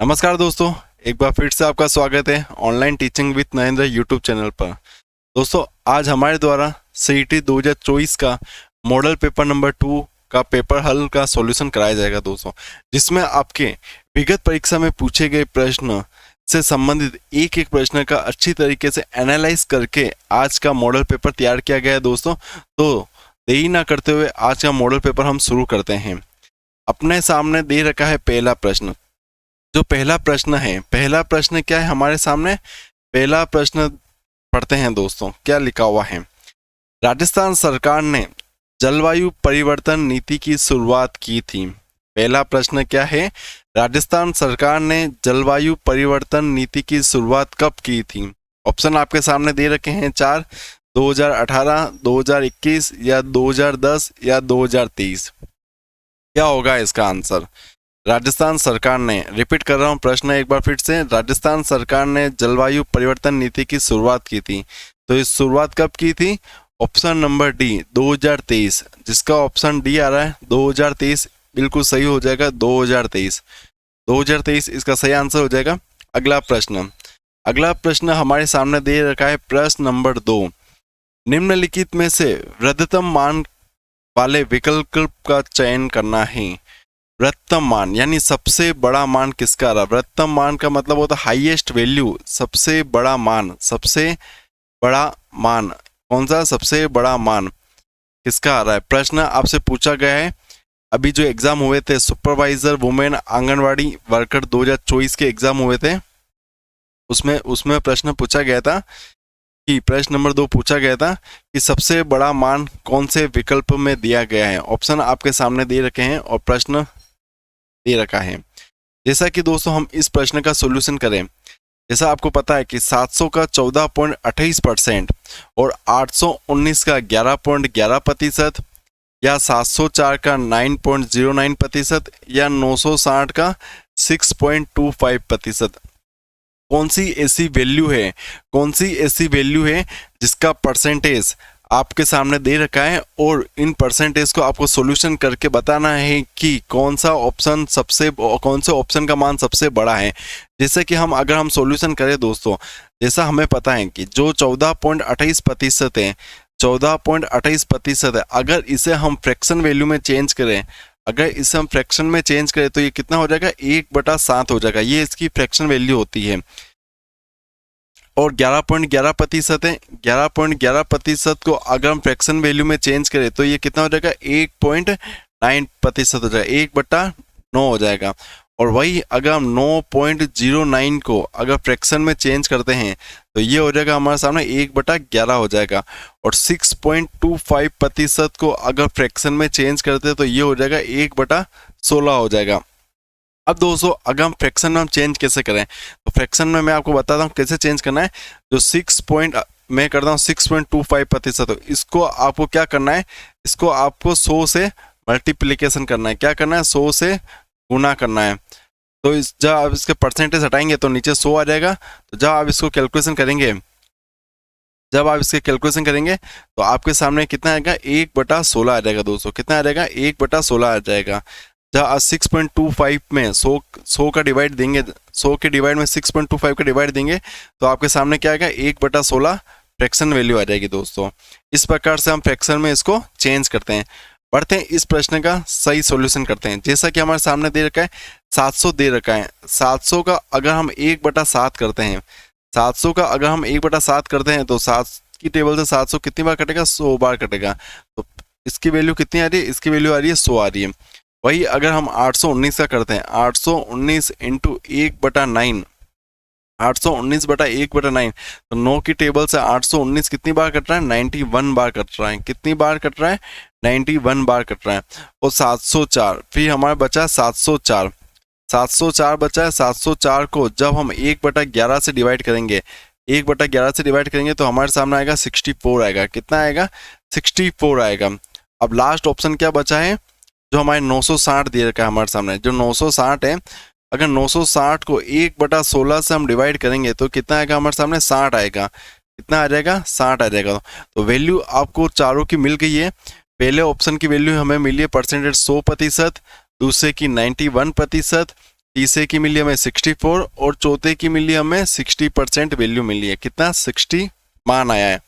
नमस्कार दोस्तों, एक बार फिर से आपका स्वागत है online teaching with Narendra YouTube channel पर। दोस्तों, आज हमारे द्वारा सीईटी 2024 का मॉडल पेपर नंबर 2 का पेपर हल का सॉल्यूशन कराया जाएगा दोस्तों, जिसमें आपके विगत परीक्षा में पूछे गए प्रश्न से संबंधित एक एक प्रश्न का अच्छी तरीके से एनालाइज करके आज का मॉडल पेपर तैयार किया गया है दोस्तों। तो देरी ना करते हुए आज का मॉडल पेपर हम शुरू करते हैं। अपने सामने दे रखा है पहला प्रश्न। जो पहला प्रश्न क्या है हमारे सामने? पहला प्रश्न पढ़ते हैं दोस्तों, क्या लिखा हुआ है। राजस्थान सरकार ने जलवायु परिवर्तन नीति की शुरुआत की थी। पहला प्रश्न क्या है? राजस्थान सरकार ने जलवायु परिवर्तन नीति की शुरुआत कब की थी? ऑप्शन आपके सामने दे रखे हैं 4, 2018, 2021 या 2010 या 2023। क्या होगा इसका आंसर? राजस्थान सरकार ने, रिपीट कर रहा हूं प्रश्न एक बार फिर से, राजस्थान सरकार ने जलवायु परिवर्तन नीति की शुरुआत की थी। तो इस शुरुआत कब की थी? Option number D 2023। जिसका ऑप्शन डी आ रहा है 2023 बिल्कुल सही हो जाएगा। 2023 इसका सही आंसर हो जाएगा। अगला प्रश्न हमारे सामने दे रखा है प्रश्न नंबर 2। निम्नलिखित में से वृद्धतम मान वाले विकल्प का चयन करना है। वृद्धतम मान यानी सबसे बड़ा मान किसका आ रहा है? वृद्धतम मान का मतलब होता है हाईएस्ट वैल्यू, सबसे बड़ा मान कौन सा सबसे बड़ा मान किसका आ रहा है? प्रश्न आपसे पूछा गया है। अभी जो एग्जाम हुए थे सुपरवाइजर वुमेन आंगनवाड़ी वर्कर 2024 के एग्जाम हुए थे, उसमें प्रश्न पूछा गया था कि प्रश्न नंबर 2 पूछा गया था कि सबसे बड़ा मान कौन से विकल्प में दिया गया है। ऑप्शन आपके सामने दे रखे हैं और प्रश्न दे रखा है। जैसा कि दोस्तों हम इस प्रश्न का सॉल्यूशन करें, जैसा आपको पता है कि 700 का 14.28% और 819 का 11.11% या 704 का 9.09% या 960 का 6.25%। कौन सी ऐसी वैल्यू है जिसका परसेंटेज आपके सामने दे रखा है और इन परसेंटेज को आपको सॉल्यूशन करके बताना है कि कौन से ऑप्शन का मान सबसे बड़ा है। जैसे कि अगर हम सॉल्यूशन करें दोस्तों, जैसा हमें पता है कि जो 14.28% है, 14.28% है, अगर इसे हम फ्रैक्शन वैल्यू में चेंज करें, तो ये कितना हो जाएगा? 1/7 हो जाएगा। ये इसकी फ्रैक्शन वैल्यू होती है। और 11.11% है, 11.11% को अगर हम फ्रैक्शन वैल्यू में चेंज करें तो ये कितना हो जाएगा? 1.9% हो जाएगा, 1/9 हो जाएगा। और वही अगर हम 9.09 को अगर फ्रैक्शन में चेंज करते हैं तो ये हो जाएगा हमारे सामने 1/11 हो जाएगा। और 6.25% को अगर फ्रैक्शन में चेंज करते हैं तो ये हो जाएगा 1/16 हो जाएगा। अब दोस्तों अगर हम फ्रैक्शन में चेंज कैसे करें, तो फ्रैक्शन में मैं आपको बताता हूँ कैसे चेंज करना है। जो मैं करता हूँ 6.25%, तो इसको आपको क्या करना है? इसको आपको 100 से मल्टीप्लीकेशन करना है। क्या करना है? 100 से गुना करना है। तो जब आप इसके परसेंटेज हटाएंगे तो नीचे 100 आ जाएगा। तो जब आप इसको कैलकुलेशन करेंगे तो आपके सामने कितना आएगा? 1/16 आ जाएगा दोस्तों। कितना आ जाएगा? 1/16 आ जाएगा। जब आप 6.25 में 100 का डिवाइड देंगे, 100 के डिवाइड में 6.25 का डिवाइड देंगे तो आपके सामने क्या आएगा? 1/16 फ्रैक्शन वैल्यू आ जाएगी दोस्तों। इस प्रकार से हम फ्रैक्शन में इसको चेंज करते हैं। बढ़ते हैं इस प्रश्न का सही सॉल्यूशन करते हैं। जैसा कि हमारे सामने दे रखा है 700 दे रखा है। 700 का अगर हम 1/7 करते हैं, 700 का अगर हम 1/7 करते हैं तो 7 की टेबल से 700 कितनी बार कटेगा? 100 बार कटेगा। तो इसकी वैल्यू कितनी आ रही है? इसकी वैल्यू आ रही है 100 आ रही है। वही अगर हम 819 का करते हैं, 819 इंटू 1/9, 819/1/9, तो 9 की टेबल से 819 कितनी बार कट रहा है? 91 बार कट रहा है। कितनी बार कट रहा है? 91 बार कट रहा है। और 704, फिर हमारा बचा 704 बचा है। 704 को जब हम 1/11 से डिवाइड करेंगे, 1/11 से डिवाइड करेंगे तो हमारे सामने आएगा 64 आएगा। कितना आएगा? 64 आएगा। अब लास्ट ऑप्शन क्या बचा है? जो हमारे 960 दे रखा है हमारे सामने, जो 960 है, अगर 960 को 1/16 से हम डिवाइड करेंगे तो कितना आएगा हमारे सामने? 60 आएगा। कितना आ जाएगा? 60 आ जाएगा। तो वैल्यू आपको चारों की मिल गई है। पहले ऑप्शन की वैल्यू हमें मिली है परसेंटेज 100%, दूसरे की 91%, तीसरे की मिली हमें 64 और चौथे की मिली हमें 60% वैल्यू मिली है। कितना? 60 मान आया है।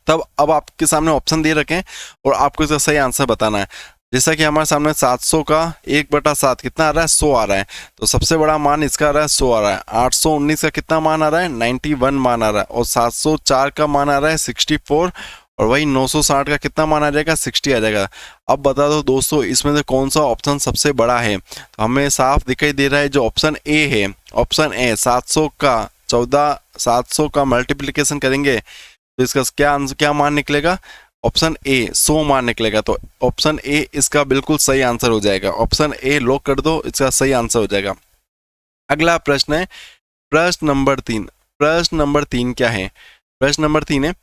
तब अब आपके सामने ऑप्शन दे रखे हैं और आपको इसका सही आंसर बताना है। जैसा कि हमारे सामने 700 का 1/7 कितना आ रहा है? 100 आ रहा है। तो सबसे बड़ा मान इसका आ रहा है 100 आ रहा है। 819 का कितना मान आ रहा है? 91 मान आ रहा है। और 704 का मान आ रहा है 64 और वही 960 का कितना मान आ जाएगा? 60 आ जाएगा। अब बता दो दोस्तों इसमें से कौन सा ऑप्शन सबसे बड़ा है? तो हमें साफ दिखाई दे रहा है जो ऑप्शन ए है। ऑप्शन ए 700 का मल्टीप्लीकेशन करेंगे तो इसका क्या मान निकलेगा? ऑप्शन ए 100 मान निकलेगा। तो ऑप्शन ए इसका बिल्कुल सही आंसर हो जाएगा। ऑप्शन ए लॉक कर दो, इसका सही आंसर हो जाएगा। अगला प्रश्न है प्रश्न नंबर 3। प्रश्न नंबर 3 क्या है? प्रश्न नंबर 3 है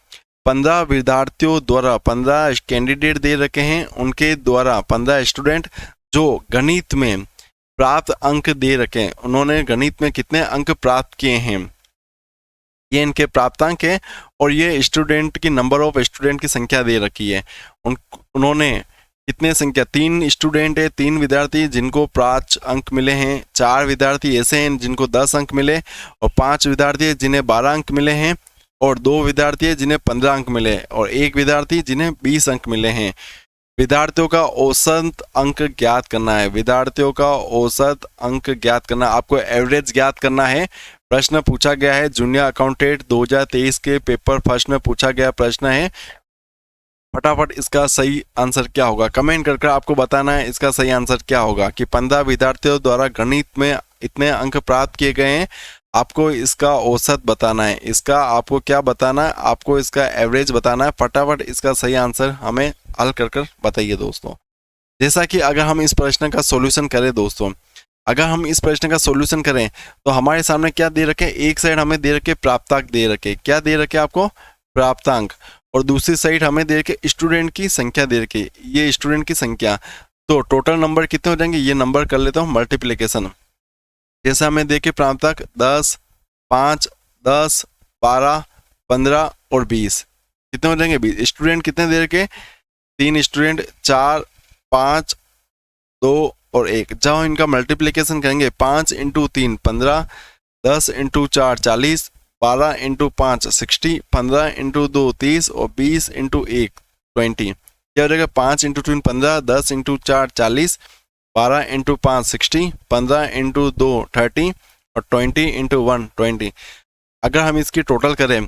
15 विद्यार्थियों द्वारा 15 कैंडिडेट दे रखे हैं, उनके द्वारा 15 स्टूडेंट जो गणित में प्राप्त अंक दे रखे हैं, उन्होंने गणित में कितने अंक प्राप्त किए हैं? ये इनके प्राप्तांक है और ये स्टूडेंट की नंबर ऑफ स्टूडेंट की संख्या दे रखी है। उन्होंने कितने संख्या? 3 स्टूडेंट है, 3 विद्यार्थी जिनको 5 अंक मिले हैं, 4 विद्यार्थी ऐसे हैं जिनको 10 अंक मिले और 5 विद्यार्थी है जिन्हें 12 अंक मिले हैं और 2 विद्यार्थी है जिन्हें 15 अंक मिले और 1 विद्यार्थी जिन्हें 20 अंक मिले हैं। विद्यार्थियों का औसत अंक ज्ञात करना है। विद्यार्थियों का औसत अंक ज्ञात करना, आपको एवरेज ज्ञात करना है। प्रश्न पूछा गया है जूनियर अकाउंटेंट 2023 के पेपर फर्स्ट में पूछा गया प्रश्न है। फटाफट इसका सही आंसर क्या होगा? कमेंट करके आपको बताना है इसका सही आंसर क्या होगा कि 15 विद्यार्थियों द्वारा गणित में इतने अंक प्राप्त किए गए हैं। आपको इसका औसत बताना है। इसका आपको क्या बताना है? आपको इसका एवरेज बताना है। फटाफट इसका सही आंसर हमें हल कर बताइए दोस्तों। जैसा कि अगर हम इस प्रश्न का सॉल्यूशन करें दोस्तों, अगर हम इस प्रश्न का सॉल्यूशन करें तो हमारे सामने क्या दे रखे? एक साइड हमें दे रखे प्राप्तांक दे रखे। क्या दे रखे आपको? प्राप्तांक। और दूसरी साइड हमें दे रखे स्टूडेंट की संख्या दे रखी। ये स्टूडेंट की संख्या। तो टोटल नंबर कितने हो जाएंगे? ये नंबर कर लेता हूँ मल्टीप्लीकेशन। जैसे हमें देखे प्राप्तांक 10, 5, 10, 12, 15 और 20 कितने हो जाएंगे? 20। स्टूडेंट कितने दे रखे? 3 स्टूडेंट, 4, 5, 2 और 1। जब हम इनका मल्टीप्लीकेशन करेंगे 5 × 3 15, 10 × 4 40, 12 × 5 60, 15 × 2 30 और 20 × 1 20। क्या हो जाएगा? 5 × 3 15, 10 × 4 40, 12 × 5 60, 15 × 2 30 और 20 × 1 20। अगर हम इसकी टोटल करें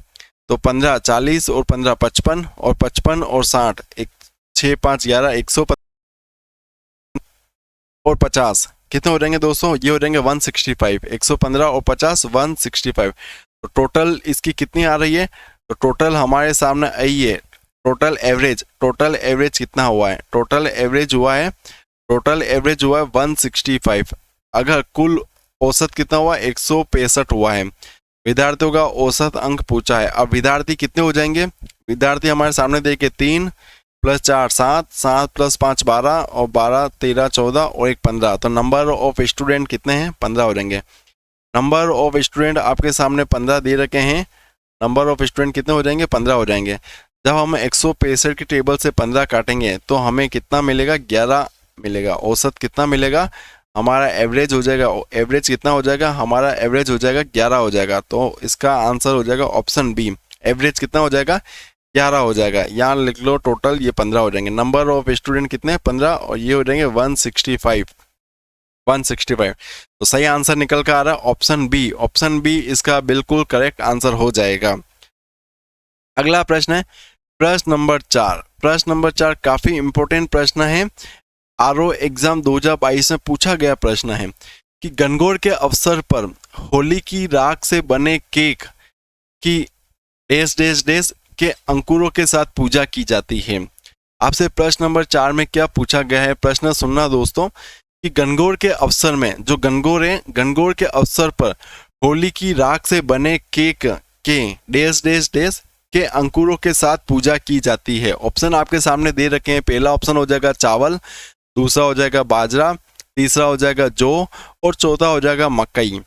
तो 15 40 और 15 55 और 55 और 60 6 5 11 150 और 50 कितने हो जाएंगे दोस्तों? ये हो जाएंगे 165। 115 और 50 165। तो टोटल इसकी कितनी आ रही है? तो टोटल हमारे सामने आई है टोटल एवरेज कितना हुआ है? टोटल एवरेज हुआ है 165। अगर कुल औसत कितना हुआ? 165 हुआ है। विद्यार्थियों का औसत अंक पूछा है। अब विद्यार्थी कितने हो जाएंगे? विद्यार्थी हमारे सामने देखिए 3 + 4 7, 7 + 5 12 और 12 13 14 और 1 15। तो नंबर ऑफ स्टूडेंट कितने हैं? 15 हो जाएंगे। नंबर ऑफ स्टूडेंट आपके सामने 15 दे रखे हैं। नंबर ऑफ स्टूडेंट कितने हो जाएंगे? 15 हो जाएंगे। जब हम 165 की टेबल से 15 काटेंगे तो हमें कितना मिलेगा? 11 मिलेगा। औसत कितना मिलेगा? हमारा एवरेज हो जाएगा। एवरेज कितना हो जाएगा? हमारा एवरेज हो जाएगा 11 हो जाएगा। तो इसका आंसर हो जाएगा ऑप्शन बी। एवरेज कितना हो जाएगा? 11 हो जाएगा। यहाँ लिख लो टोटल ये 15 हो जाएंगे। नंबर ऑफ स्टूडेंट कितने? 15 और ये हो जाएंगे 165। तो सही आंसर निकल कर आ रहा है ऑप्शन बी। ऑप्शन बी इसका बिल्कुल करेक्ट आंसर हो जाएगा। अगला प्रश्न है प्रश्न नंबर 4। प्रश्न नंबर 4 काफी इंपॉर्टेंट प्रश्न है। आरओ एग्जाम 2022 में पूछा गया प्रश्न है कि गणगौर के अवसर पर होली की राख से बने केक की डेस डेस डेस के अंकुरों के साथ पूजा की जाती है। आपसे प्रश्न नंबर 4 में क्या पूछा गया है? प्रश्न सुनना दोस्तों कि गणगौर के अवसर में, जो गणगौर है, गणगौर के अवसर पर होली की राख से बने केक के डेस डेस डेस के अंकुरों के साथ पूजा की जाती है। ऑप्शन आपके सामने दे रखे हैं। पहला ऑप्शन हो जाएगा चावल, दूसरा हो जाएगा बाजरा, तीसरा हो जाएगा जौ और चौथा हो जाएगा मकई।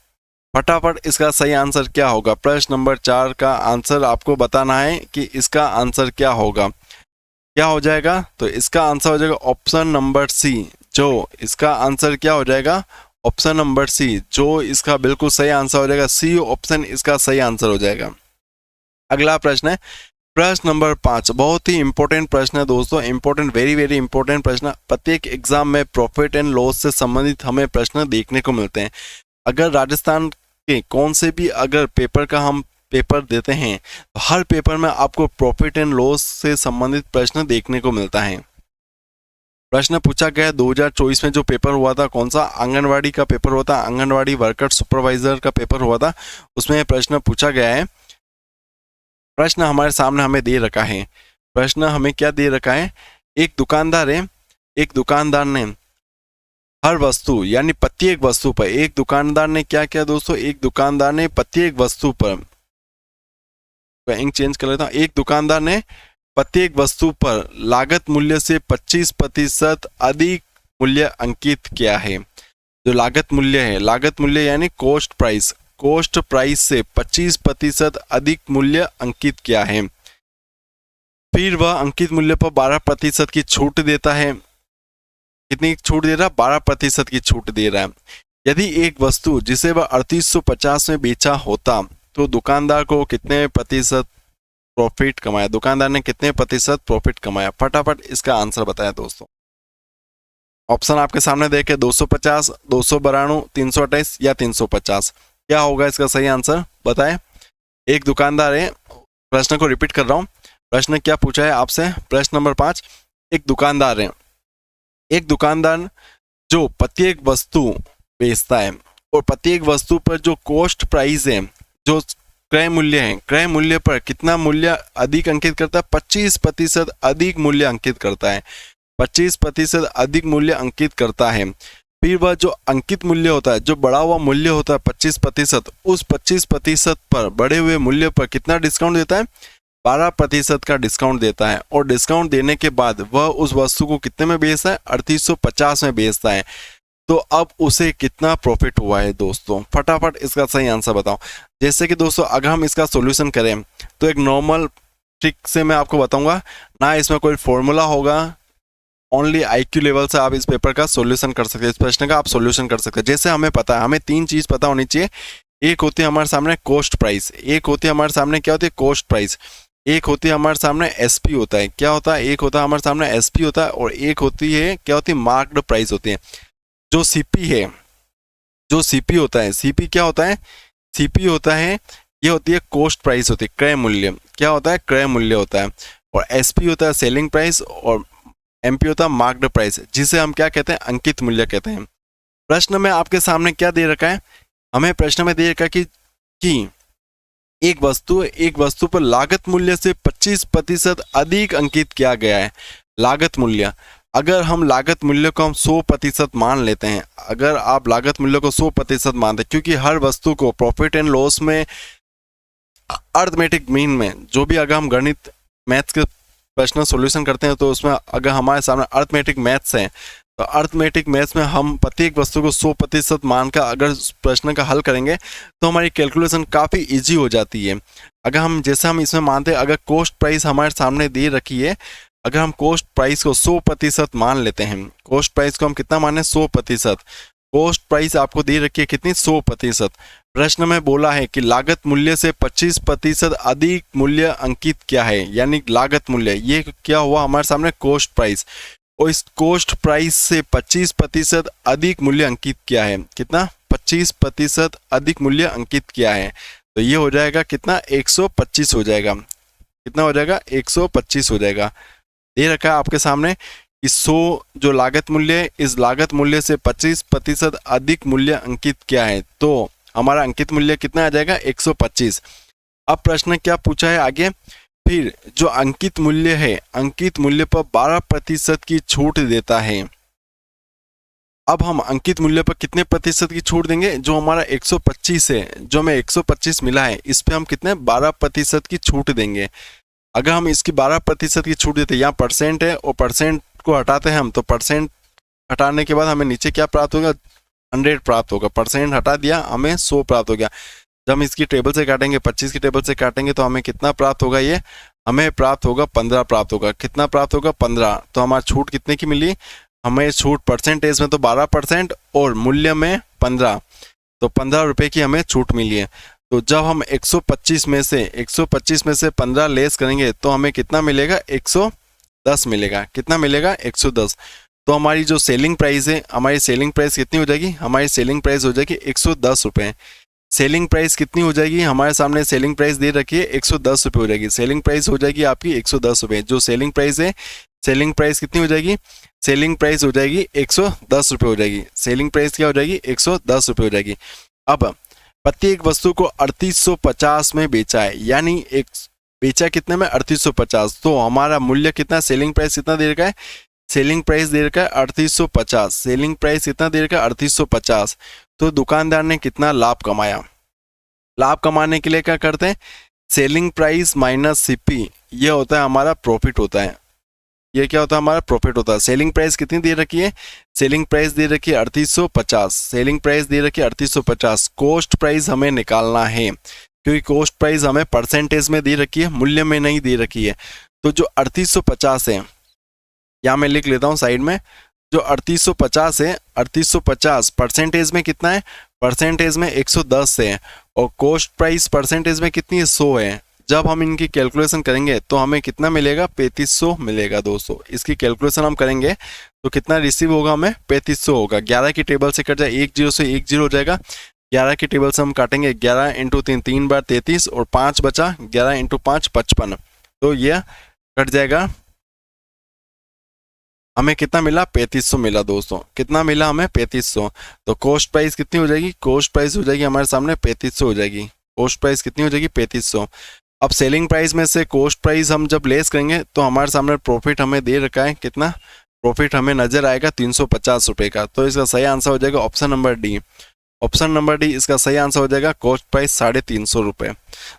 फटाफट इसका सही आंसर क्या होगा? प्रश्न नंबर 4 का आंसर आपको बताना है कि इसका आंसर क्या होगा। क्या हो जाएगा? तो इसका आंसर हो जाएगा ऑप्शन नंबर सी, जो। इसका आंसर क्या हो जाएगा? ऑप्शन नंबर सी जो इसका बिल्कुल सही आंसर हो जाएगा, सी ऑप्शन इसका सही आंसर हो जाएगा। अगला प्रश्न है प्रश्न नंबर 5, बहुत ही इंपॉर्टेंट प्रश्न है दोस्तों, इंपॉर्टेंट, वेरी वेरी इंपॉर्टेंट प्रश्न। प्रत्येक एग्जाम में प्रॉफिट एंड लॉस से संबंधित हमें प्रश्न देखने को मिलते हैं। अगर राजस्थान के कौन से भी अगर पेपर का हम पेपर देते हैं तो हर पेपर में आपको प्रॉफिट एंड लॉस से संबंधित प्रश्न देखने को मिलता है। प्रश्न पूछा गया 2024 में जो पेपर हुआ था, कौन सा, आंगनवाड़ी का पेपर हुआ था, आंगनवाड़ी वर्कर सुपरवाइजर का पेपर हुआ था, उसमें प्रश्न पूछा गया है। प्रश्न हमारे सामने हमें दे रखा है, प्रश्न हमें क्या दे रखा है, एक दुकानदार है, एक दुकानदार ने हर वस्तु यानी प्रत्येक वस्तु पर, एक दुकानदार ने क्या किया दोस्तों, एक दुकानदार ने प्रत्येक वस्तु पर, इंक चेंज कर लेता हूं, एक दुकानदार ने प्रत्येक वस्तु पर लागत मूल्य से 25% अधिक मूल्य अंकित किया है। जो लागत मूल्य है, लागत मूल्य यानी कॉस्ट प्राइस, कॉस्ट प्राइस से 25% अधिक मूल्य अंकित किया है। फिर वह अंकित मूल्य पर 12% की छूट देता है। कितनी छूट दे रहा है, 12% की छूट दे रहा है। यदि एक वस्तु जिसे वह 3850 में बेचा होता तो दुकानदार को कितने प्रतिशत प्रॉफिट कमाया, दुकानदार ने कितने प्रतिशत प्रॉफिट कमाया, फटाफट इसका आंसर बताया दोस्तों। ऑप्शन आपके सामने देखे, 250, 292, 328 या 350, क्या होगा इसका सही आंसर बताएं। एक दुकानदार है, प्रश्न को रिपीट कर रहा हूं, प्रश्न क्या पूछा है आपसे, प्रश्न नंबर 5, एक दुकानदार है, एक दुकानदार जो प्रत्येक वस्तु बेचता है और प्रत्येक वस्तु पर जो कॉस्ट प्राइस है, जो क्रय मूल्य है, क्रय मूल्य पर कितना मूल्य अधिक अंकित करता है, 25% अधिक मूल्य अंकित करता है, 25% अधिक मूल्य अंकित करता है। फिर वह जो अंकित मूल्य होता है, जो बढ़ा हुआ मूल्य होता है 25%, उस 25% पर बढ़े हुए मूल्य पर कितना डिस्काउंट देता है, 12% का डिस्काउंट देता है। और डिस्काउंट देने के बाद वह उस वस्तु को कितने में बेचता है, 3850 में बेचता है। तो अब उसे कितना प्रॉफिट हुआ है दोस्तों, फटाफट इसका सही आंसर बताओ। जैसे कि दोस्तों अगर हम इसका सॉल्यूशन करें तो एक नॉर्मल ट्रिक से मैं आपको बताऊंगा, ना इसमें कोई फॉर्मूला होगा, ओनली IQ लेवल से आप इस पेपर का सॉल्यूशन कर सकते हैं, इस प्रश्न का आप सॉल्यूशन कर सकते हैं। जैसे हमें पता है, हमें 3 चीज पता होनी चाहिए, एक होती है हमारे सामने कॉस्ट प्राइस, एक होती है हमारे सामने क्या होती है कॉस्ट प्राइस, एक होती है हमारे सामने SP होता है, क्या होता है, एक होता है हमारे सामने SP होता है, और एक होती है क्या होती है मार्क्ड प्राइस होती है। जो CP है, जो CP होता है, CP क्या होता है, CP होता है, ये होती है कॉस्ट प्राइस होती है, क्रय मूल्य, क्या होता है क्रय मूल्य होता है, और SP होता है सेलिंग प्राइस, और MP होता है मार्क्ड प्राइस, जिसे हम क्या कहते हैं अंकित मूल्य कहते हैं। प्रश्न में आपके सामने क्या दे रखा है, हमें प्रश्न में दे रखा है कि एक वस्तु पर लागत मूल्य से 25% अधिक अंकित किया गया है। लागत मूल्य, अगर हम लागत मूल्य को हम 100% मान लेते हैं, अगर आप लागत मूल्य को 100% मानते हैं, क्योंकि हर वस्तु को प्रॉफिट एंड लॉस में अर्थमेटिक मीन में जो भी अगर हम गणित मैथ्स के प्रश्न सॉल्यूशन करते हैं तो उसमें अगर हमारे सामने अर्थमेटिक मैथ्स है तो अर्थमेटिक मैथ्स में हम प्रत्येक वस्तु को 100% मानकर अगर प्रश्न का हल करेंगे तो हमारी कैलकुलेशन काफ़ी इजी हो जाती है। अगर हम जैसे हम इसमें मानते हैं, अगर कॉस्ट प्राइस हमारे सामने दे रखी है, अगर हम कॉस्ट प्राइस को 100% मान लेते हैं, कॉस्ट प्राइस को हम कितना माने 100%, कॉस्ट प्राइस आपको दे रखी है कितनी 100%। प्रश्न में बोला है कि लागत मूल्य से 25% अधिक मूल्य अंकित किया है, यानी लागत मूल्य ये क्या हुआ हमारे सामने कॉस्ट प्राइस, और इस कॉस्ट प्राइस से 25% अधिक मूल्य अंकित किया है, कितना 25% अधिक मूल्य अंकित किया है, तो ये हो जाएगा कितना 125 हो जाएगा, कितना हो जाएगा 125 हो जाएगा। दे रखा है आपके सामने कि 100 जो लागत मूल्य है, इस लागत मूल्य से 25% अधिक मूल्य अंकित किया है, तो हमारा अंकित मूल्य कितना आ जाएगा 125। अब प्रश्न क्या पूछा है आगे, फिर जो अंकित मूल्य है, अंकित मूल्य पर 12% की छूट देता है। अब हम अंकित मूल्य पर कितने प्रतिशत की छूट देंगे, जो हमारा 125 है, जो हमें 125 मिला है, इस पे हम कितने 12% की छूट देंगे। अगर हम इसकी 12% की छूट देते हैं, यहाँ परसेंट है और परसेंट को हटाते हैं हम, तो परसेंट हटाने के बाद हमें नीचे क्या प्राप्त होगा 100 प्राप्त होगा, परसेंट हटा दिया हमें 100 प्राप्त हो गया। जब हम इसकी टेबल से काटेंगे 25 की टेबल से काटेंगे तो हमें कितना प्राप्त होगा, ये हमें प्राप्त होगा 15 प्राप्त होगा, कितना प्राप्त होगा 15। तो हमारी छूट कितने की मिली, हमें छूट परसेंटेज में तो 12% और मूल्य में 15, तो 15 रुपये की हमें छूट मिली है। तो जब हम 125 में से 15 लेस करेंगे तो हमें कितना मिलेगा, 110 मिलेगा। कितना मिलेगा, 110। तो हमारी जो सेलिंग प्राइस है, हमारी सेलिंग प्राइस कितनी हो जाएगी, हमारी सेलिंग प्राइस हो जाएगी 110 रुपये। सेलिंग प्राइस कितनी हो जाएगी, हमारे सामने सेलिंग प्राइस दे रखी है 110 रुपये हो जाएगी। सेलिंग प्राइस हो जाएगी आपकी 110 रुपये। जो सेलिंग प्राइस है, सेलिंग प्राइस कितनी हो जाएगी, सेलिंग प्राइस हो जाएगी 110 रुपये हो जाएगी। सेलिंग प्राइस क्या हो जाएगी, 110 रुपये हो जाएगी। अब प्रत्येक वस्तु को 3850 में बेचा है, यानी एक बेचा कितने में, 3850। तो हमारा मूल्य कितना, सेलिंग प्राइस कितना दे रखा है, सेलिंग प्राइस दे रखा है 3850। सेलिंग प्राइस कितना दे रखा है, 3850। तो दुकानदार ने कितना लाभ कमाया। लाभ कमाने के लिए क्या करते हैं, सेलिंग प्राइस माइनस सीपी, ये होता है हमारा प्रॉफिट होता है। ये क्या होता है, हमारा प्रॉफिट होता है। सेलिंग प्राइस कितनी दे रखी है, सेलिंग प्राइस दे रखी है 3850। सेलिंग प्राइस दे रखी है 3850। कॉस्ट प्राइस हमें निकालना है, क्योंकि कॉस्ट प्राइस हमें परसेंटेज में दे रखी है, मूल्य में नहीं दे रखी है। तो जो 3850 है, यहाँ मैं लिख लेता हूँ साइड में, जो 3850 है, 3850 परसेंटेज में कितना है, परसेंटेज में 110 है, और कॉस्ट प्राइस परसेंटेज में कितनी है, 100 है। जब हम इनकी कैलकुलेशन करेंगे तो हमें कितना मिलेगा, 3500 मिलेगा दोस्तों। इसकी कैलकुलेशन हम करेंगे तो कितना रिसीव होगा, हमें 3500 होगा। 11 की टेबल से कट जाए, 1 0 से 1 0 हो जाएगा। 11 की टेबल से हम काटेंगे, 11 × 3 3 बार 33, और 5 बचा, 11 × 5 55। तो यह कट जाएगा, हमें कितना मिला, 3500 मिला दोस्तों। कितना मिला हमें, 3500। तो कॉस्ट प्राइस कितनी हो जाएगी, कॉस्ट प्राइस हो जाएगी हमारे सामने 3500 हो जाएगी। कॉस्ट प्राइस कितनी हो जाएगी, 3500। अब सेलिंग प्राइस में से कॉस्ट प्राइस हम जब लेस करेंगे तो हमारे सामने प्रॉफिट हमें दे रखा है, कितना प्रॉफिट हमें नजर आएगा, 350 रुपये का। तो इसका सही आंसर हो जाएगा option number D. Option number D इसका सही आंसर हो जाएगा, कॉस्ट प्राइस 350 रुपये।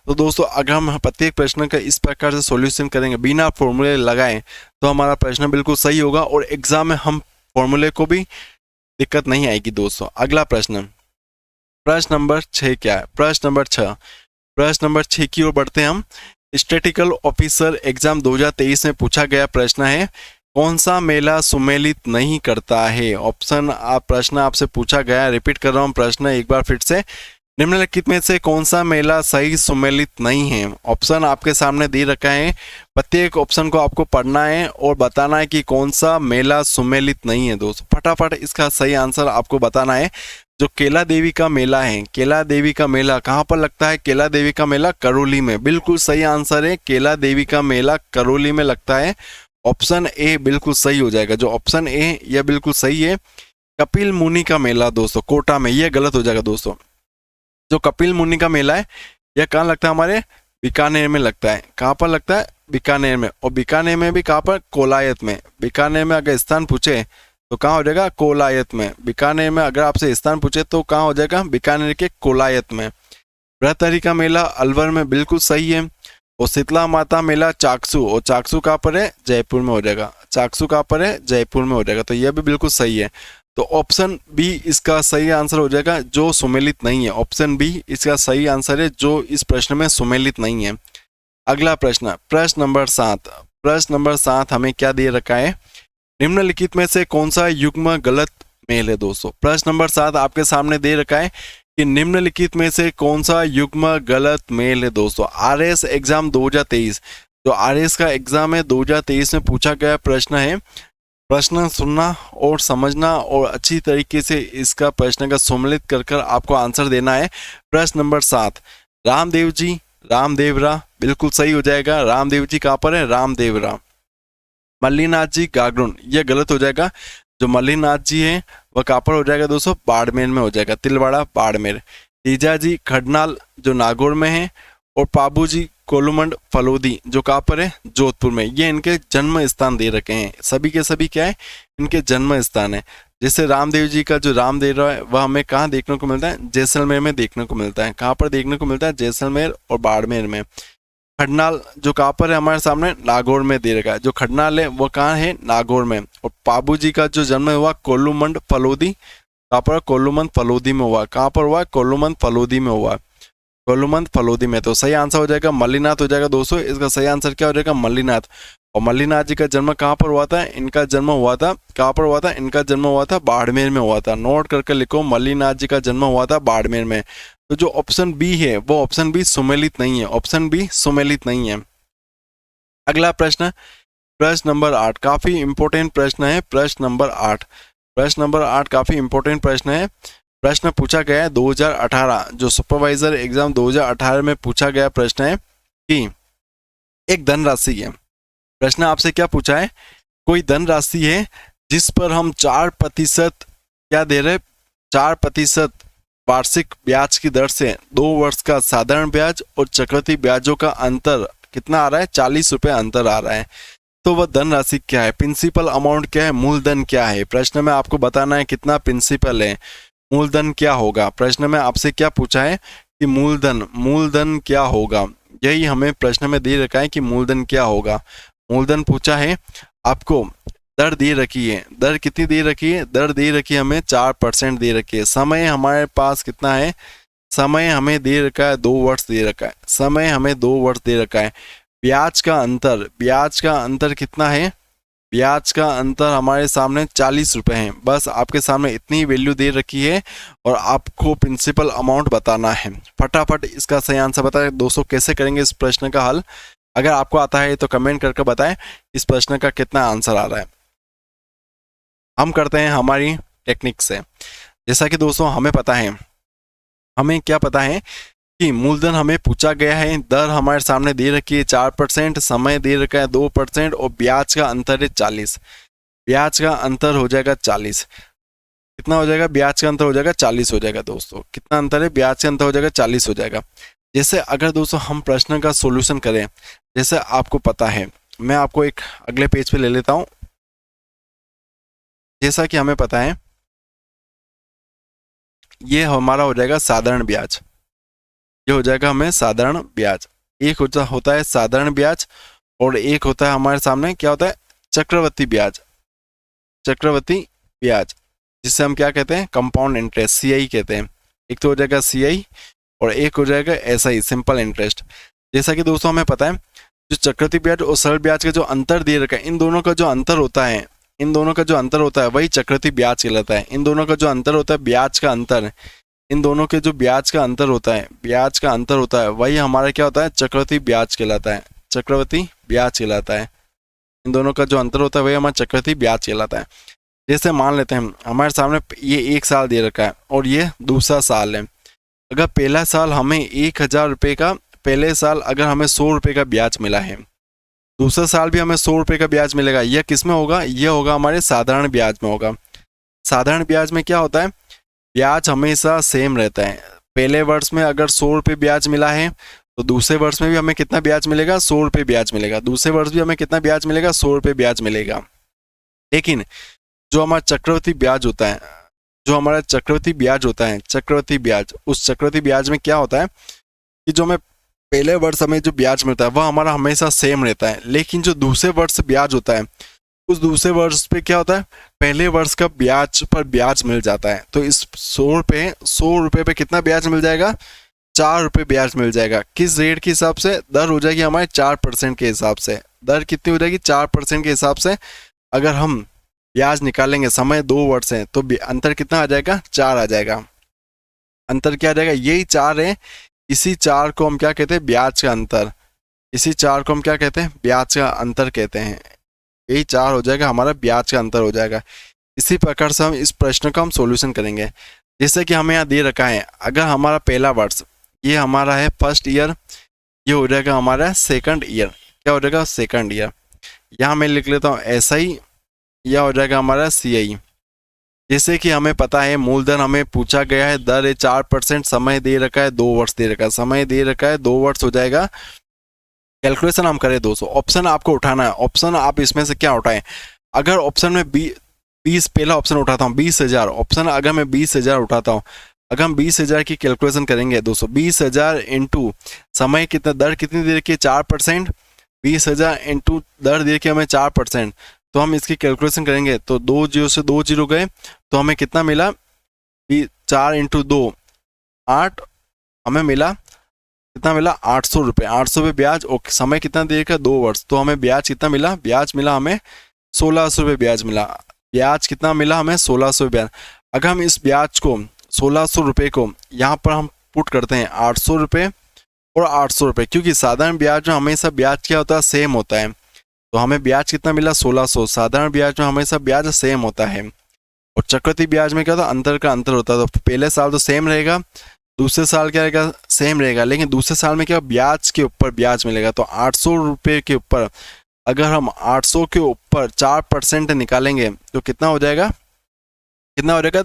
तो दोस्तों अगर हम प्रत्येक प्रश्न का इस प्रकार से सॉल्यूशन करेंगे बिना फॉर्मूले लगाएं तो हमारा प्रश्न बिल्कुल सही होगा, और एग्जाम में हम फॉर्मूले को भी दिक्कत नहीं आएगी दोस्तों। अगला प्रश्न, प्रश्न नंबर 6 क्या है, प्रश्न नंबर 6, प्रश्न नंबर 6 की ओर बढ़ते हैं हम। स्टैटिकल ऑफिसर एग्जाम 2023 में पूछा गया प्रश्न है, कौन सा मेला सुमेलित नहीं करता है। ऑप्शन प्रश्न आपसे पूछा गया, रिपीट कर रहा हूं प्रश्न एक बार फिर से, निम्नलिखित में से कौन सा मेला सही सुमेलित नहीं है। ऑप्शन आपके सामने दे रखा है, प्रत्येक ऑप्शन को आपको पढ़ना है और बताना है कि कौन सा मेला सुमेलित नहीं है। दोस्तों फटाफट इसका सही आंसर आपको बताना है। जो केला देवी का मेला है, केला देवी का मेला कहाँ पर लगता है, केला देवी का मेला करौली में। बिल्कुल सही आंसर है, केला देवी का मेला करौली में लगता है। ऑप्शन ए बिल्कुल सही हो जाएगा। जो ऑप्शन ए यह बिल्कुल सही है। कपिल मुनि का मेला दोस्तों कोटा में, यह गलत हो जाएगा दोस्तों। जो कपिल मुनि का मेला है यह कहाँ लगता है, हमारे बीकानेर में लगता है। कहाँ पर लगता है, बीकानेर में। और बीकानेर में भी कहाँ पर, कोलायत में। बीकानेर में अगर स्थान पूछे तो कहाँ हो जाएगा, कोलायत में। बीकानेर में अगर आपसे स्थान पूछे तो कहाँ हो जाएगा, बीकानेर के कोलायत में। बृहत्तरी का मेला अलवर में, बिल्कुल सही है। और शीतला माता मेला चाकसू, और चाकसू कहाँ पर है, जयपुर में हो जाएगा। चाकसू कहाँ पर है, जयपुर में हो जाएगा। तो यह भी बिल्कुल सही है। तो ऑप्शन बी इसका सही आंसर हो जाएगा, जो सुमेलित नहीं है। ऑप्शन बी इसका सही आंसर है, जो इस प्रश्न में सुमेलित नहीं है। अगला प्रश्न, प्रश्न नंबर 7। प्रश्न नंबर 7 हमें क्या दे रखा है, निम्नलिखित में से कौन सा युग्म गलत मेल है। दोस्तों प्रश्न नंबर 7 आपके सामने दे रखा है कि निम्नलिखित में से कौन सा युग्म गलत मेल है। दोस्तों आरएस एग्जाम 2023, जो आरएस का एग्जाम है 2023 में पूछा गया प्रश्न है। प्रश्न सुनना और समझना और अच्छी तरीके से इसका प्रश्न का सम्मिलित कर कर आपको आंसर देना है। प्रश्न नंबर 7, रामदेव जी, रामदेवरा, बिल्कुल सही हो जाएगा। रामदेव जी कहाँ पर है, रामदेवरा। मल्लीनाथ जी गागरुन, यह गलत हो जाएगा। जो मल्लीनाथ जी हैं वह कहाँ पर हो जाएगा दोस्तों, बाड़मेर में हो जाएगा, तिलवाड़ा बाड़मेर। तीजा जी खडनाल जो नागौर में है, और पाबू जी कोलुमंड फलोदी जो कहाँ पर है, जोधपुर में। ये इनके जन्म स्थान दे रखे हैं, सभी के सभी क्या है, इनके जन्म स्थान है। जैसे रामदेव जी का जो रामदेव है वह हमें कहाँ देखने को मिलता है, जैसलमेर में देखने को मिलता है। कहाँ पर देखने को मिलता है, जैसलमेर और बाड़मेर में। खडनाल जो कहाँ पर है हमारे सामने, नागौर में दे रखा है। जो खडनाल है वो कहाँ है, नागौर में। और पाबू जी का जो जन्म हुआ कोल्लूमंड फलोदी, कहाँ पर, कोल्लूमंद फलोदी में हुआ। कहाँ पर हुआ, कोल्लूमंद फलोदी में हुआ, कोल्लूमंद फलोदी में। तो सही आंसर हो जाएगा मल्लीनाथ हो जाएगा दोस्तों। इसका सही आंसर क्या हो जाएगा, मल्लीनाथ। और मल्लीनाथ जी का जन्म कहाँ पर हुआ था? इनका जन्म हुआ था कहाँ पर हुआ था? इनका जन्म हुआ था बाड़मेर में हुआ था। नोट करके लिखो, मल्लीनाथ जी का जन्म हुआ था बाड़मेर में। तो जो ऑप्शन बी है वो ऑप्शन बी सुमेलित नहीं है, ऑप्शन बी सुमेलित नहीं है। अगला प्रश्न, प्रश्न नंबर 8, काफी इंपॉर्टेंट प्रश्न है। प्रश्न नंबर 8, प्रश्न नंबर 8 काफी इंपॉर्टेंट प्रश्न है। प्रश्न पूछा गया है 2018, जो सुपरवाइजर एग्जाम 2018 में पूछा गया प्रश्न है कि एक धनराशि है। प्रश्न आपसे क्या पूछा है? कोई धनराशि है जिस पर हम 4% क्या दे रहे, 4% वार्षिक ब्याज की दर से 2 वर्ष का साधारण ब्याज और चक्रवृद्धि ब्याजों का अंतर कितना आ रहा है? 40 रुपए अंतर आ रहा है। तो वह धनराशि क्या है? प्रिंसिपल अमाउंट क्या है? मूलधन क्या है? प्रश्न में आपको बताना है कितना प्रिंसिपल है, मूलधन क्या होगा। प्रश्न में आपसे क्या पूछा है कि मूलधन क्या होगा, यही हमें प्रश्न में दे रखा है कि मूलधन क्या होगा। मूलधन पूछा है आपको, दर दे रखी है, दर कितनी दे रखी है? दर दे रखी है हमें 4% दे रखी है। समय हमारे पास कितना है? समय हमें दे रखा है 2 वर्ष दे रखा है, समय हमें 2 वर्ष दे रखा है। ब्याज का अंतर कितना है? ब्याज का अंतर हमारे सामने 40 रुपए है। बस आपके सामने इतनी वैल्यू दे रखी है और आपको प्रिंसिपल अमाउंट बताना है। फटाफट इसका सही आंसर बताएं दोस्तों। कैसे करेंगे इस प्रश्न का हल? अगर आपको आता है तो कमेंट करके बताएं इस प्रश्न का कितना आंसर आ रहा है। हम करते हैं हमारी टेक्निक से। जैसा कि दोस्तों हमें पता है, हमें क्या पता है कि मूलधन हमें पूछा गया है, दर हमारे सामने दे रखी है 4%, समय दे रखा है 2% और ब्याज का अंतर है 40। ब्याज का अंतर हो जाएगा 40। कितना हो जाएगा? ब्याज का अंतर हो जाएगा 40 हो जाएगा दोस्तों। कितना अंतर है? ब्याज का अंतर हो जाएगा 40 हो जाएगा। जैसे अगर दोस्तों हम प्रश्न का सॉल्यूशन करें, जैसे आपको पता है, मैं आपको एक अगले पेज पे ले लेता हूं। जैसा कि हमें पता है ये हमारा हो जाएगा साधारण ब्याज, ये हो जाएगा हमें साधारण ब्याज। एक होता है साधारण ब्याज और एक होता है हमारे सामने क्या होता है? चक्रवृद्धि ब्याज। चक्रवृद्धि ब्याज जिसे हम क्या कहते हैं? कंपाउंड इंटरेस्ट, सीआई कहते हैं। एक तो हो जाएगा सीआई और एक हो जाएगा एसआई, सिंपल इंटरेस्ट। जैसा कि दोस्तों हमें पता है जो चक्रवृद्धि ब्याज और सरल ब्याज का जो अंतर दे रखा है, इन दोनों का जो अंतर होता है, इन दोनों का जो अंतर होता है वही चक्रवृद्धि ब्याज कहलाता है। इन दोनों का जो अंतर होता है, ब्याज का अंतर, इन दोनों के जो ब्याज का अंतर होता है, ब्याज का अंतर होता है, वही हमारा क्या होता है? चक्रवृद्धि ब्याज कहलाता है। चक्रवृद्धि ब्याज कहलाता है। इन दोनों का जो अंतर होता है वही हमारा चक्रवृद्धि ब्याज कहलाता है। जैसे मान लेते हैं हमारे सामने ये 1 साल दे रखा है और ये दूसरा साल है। अगर पहला साल हमें 1000 रुपये का, पहले साल अगर हमें 100 रुपये का ब्याज मिला है, दूसरा साल भी हमें 100 रुपये का ब्याज मिलेगा। यह किस में होगा? यह होगा हमारे साधारण ब्याज में होगा। साधारण ब्याज में क्या होता है? ब्याज हमेशा सेम रहता है। पहले वर्ष में अगर 100 रुपये ब्याज मिला है तो दूसरे वर्ष में भी हमें कितना ब्याज मिलेगा? 100 रुपये ब्याज मिलेगा। दूसरे वर्ष भी हमें कितना ब्याज मिलेगा? 100 रुपये ब्याज मिलेगा। लेकिन जो हमारा चक्रवृद्धि ब्याज होता है, जो हमारा चक्रवृद्धि ब्याज होता है, चक्रवृद्धि ब्याज, उस चक्रवृद्धि ब्याज में क्या होता है कि जो हमें पहले वर्ष हमें जो ब्याज मिलता है वह हमारा हमेशा सेम रहता है। लेकिन जो दूसरे वर्ष ब्याज होता है, उस दूसरे वर्ष पे क्या होता है? पहले वर्ष का ब्याज पर ब्याज मिल जाता है। तो इस 100 रुपये पे कितना ब्याज मिल जाएगा? 4 रुपये ब्याज मिल जाएगा। किस रेट के हिसाब से? दर हो जाएगी हमारे 4% के हिसाब से। दर कितनी हो जाएगी? 4% के हिसाब से। अगर हम ब्याज निकालेंगे, समय 2 वर्ष है, तो अंतर कितना आ जाएगा? 4 आ जाएगा। अंतर क्या आ जाएगा? यही 4 है। इसी 4 को हम क्या कहते हैं? ब्याज का अंतर। इसी 4 को हम क्या कहते हैं? ब्याज का अंतर कहते हैं। यही 4 हो जाएगा हमारा ब्याज का अंतर हो जाएगा। इसी प्रकार से हम इस प्रश्न का हम सॉल्यूशन करेंगे। जैसे कि हमें यहाँ दे रखा है, अगर हमारा पहला वर्ष ये हमारा है फर्स्ट ईयर, ये हो जाएगा हमारा सेकंड ईयर। क्या हो जाएगा? Second year. यहाँ मैं लिख लेता हूँ एसआई, यह हो जाएगा हमारा सीआई। जैसे कि हमें पता है मूलधन हमें पूछा गया है, दर है 4%, समय दे रखा है 2 वर्ष दे रखा है, समय दे रखा है 2 वर्ष हो जाएगा। कैलकुलेशन हम करें दोस्तों, ऑप्शन आपको उठाना है। ऑप्शन आप इसमें से क्या उठाएं? अगर ऑप्शन में 20, पहला ऑप्शन उठाता हूँ 20,000, ऑप्शन अगर मैं 20,000 उठाता हूँ, अगर हम 20,000 की कैलकुलेशन करेंगे दोस्तों, 20,000 इंटू समय कितना, दर कितनी दे रखी है? 4%। 20,000 इंटू दर दे रखी है हमें 4%। तो हम इसकी कैलकुलेशन करेंगे तो 2 जीरो से 2 जीरो गए तो हमें कितना मिला? 4 इंटू 2 8 हमें मिला कितना मिला 800 रुपये, 800 पे ब्याज। ओके, समय कितना देर का 2 वर्ष, तो हमें ब्याज कितना मिला, ब्याज मिला हमें 1600 रुपये ब्याज मिला। ब्याज कितना मिला हमें 1600 ब्याज। अगर हम इस ब्याज को 1600 रुपये को यहाँ पर हम पुट करते हैं 800 रुपये और 800 रुपये, क्योंकि साधारण ब्याज में हमेशा ब्याज क्या होता है, सेम होता है, तो हमें ब्याज कितना मिला 1600। साधारण ब्याज में हमेशा ब्याज सेम होता है और चक्रवृद्धि ब्याज में क्या होता है, अंतर का अंतर होता है। तो पहले साल तो सेम रहेगा, दूसरे साल क्या रहेगा, सेम रहेगा, लेकिन दूसरे साल में क्या ब्याज के ऊपर ब्याज मिलेगा। तो 800 रुपये के ऊपर अगर हम 800 के ऊपर 4% निकालेंगे तो कितना हो जाएगा, कितना हो जाएगा,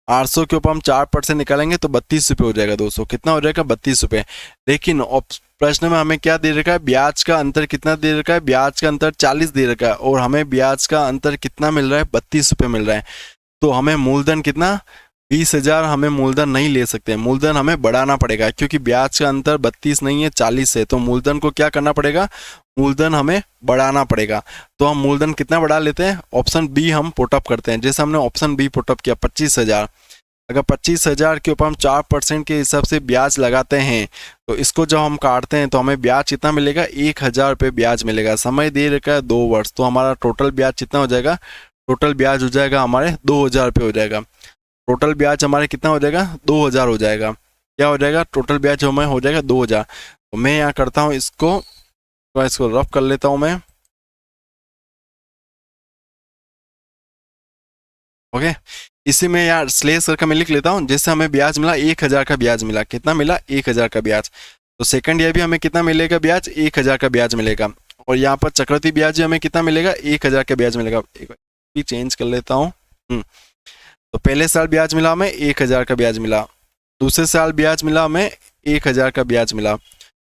800 के ऊपर हम 4% निकालेंगे तो 32 रुपये हो जाएगा दोस्तों। कितना हो जाएगा, 32 रुपये। लेकिन प्रश्न में हमें क्या दे रखा है, ब्याज का अंतर कितना दे रखा है, ब्याज का अंतर 40 दे रखा है और हमें ब्याज का अंतर कितना मिल रहा है, 32 रुपये मिल रहा है। तो हमें मूलधन कितना, 20,000 हमें मूलधन नहीं ले सकते, मूलधन हमें बढ़ाना पड़ेगा, क्योंकि ब्याज का अंतर 32 नहीं है 40 है। तो मूलधन को क्या करना पड़ेगा, मूलधन हमें बढ़ाना पड़ेगा। तो हम मूलधन कितना बढ़ा लेते हैं, ऑप्शन बी हम पुटअप करते हैं। जैसे हमने ऑप्शन बी पुटअप किया 25,000, अगर 25,000 के ऊपर हम 4% के हिसाब से ब्याज लगाते हैं तो इसको जब हम काटते हैं तो हमें ब्याज कितना मिलेगा, 1,000 रुपये ब्याज मिलेगा। समय दे रखा है 2 वर्ष, तो हमारा टोटल ब्याज कितना हो जाएगा, टोटल ब्याज हो जाएगा हमारे 2,000 रुपये हो जाएगा। टोटल ब्याज हमारे कितना हो जाएगा, 2,000 हो जाएगा। क्या हो जाएगा, टोटल ब्याज हमें हो जाएगा 2,000। तो मैं यहाँ करता हूँ इसको, तो इसको रफ कर लेता हूँ मैं। ओके, इसी में यार स्लेस करके मैं लिख लेता हूँ। जैसे हमें ब्याज मिला 1,000 का ब्याज मिला, कितना मिला 1,000 का ब्याज। तो सेकंड ईयर भी हमें कितना मिलेगा ब्याज, 1,000 का ब्याज मिलेगा। और यहाँ पर चक्रवृद्धि ब्याज भी हमें कितना मिलेगा, 1,000 का ब्याज मिलेगा। एक बार चेंज कर लेता हूँ। तो पहले साल ब्याज मिला हमें 1,000 का ब्याज मिला, दूसरे साल ब्याज मिला हमें 1,000 का ब्याज मिला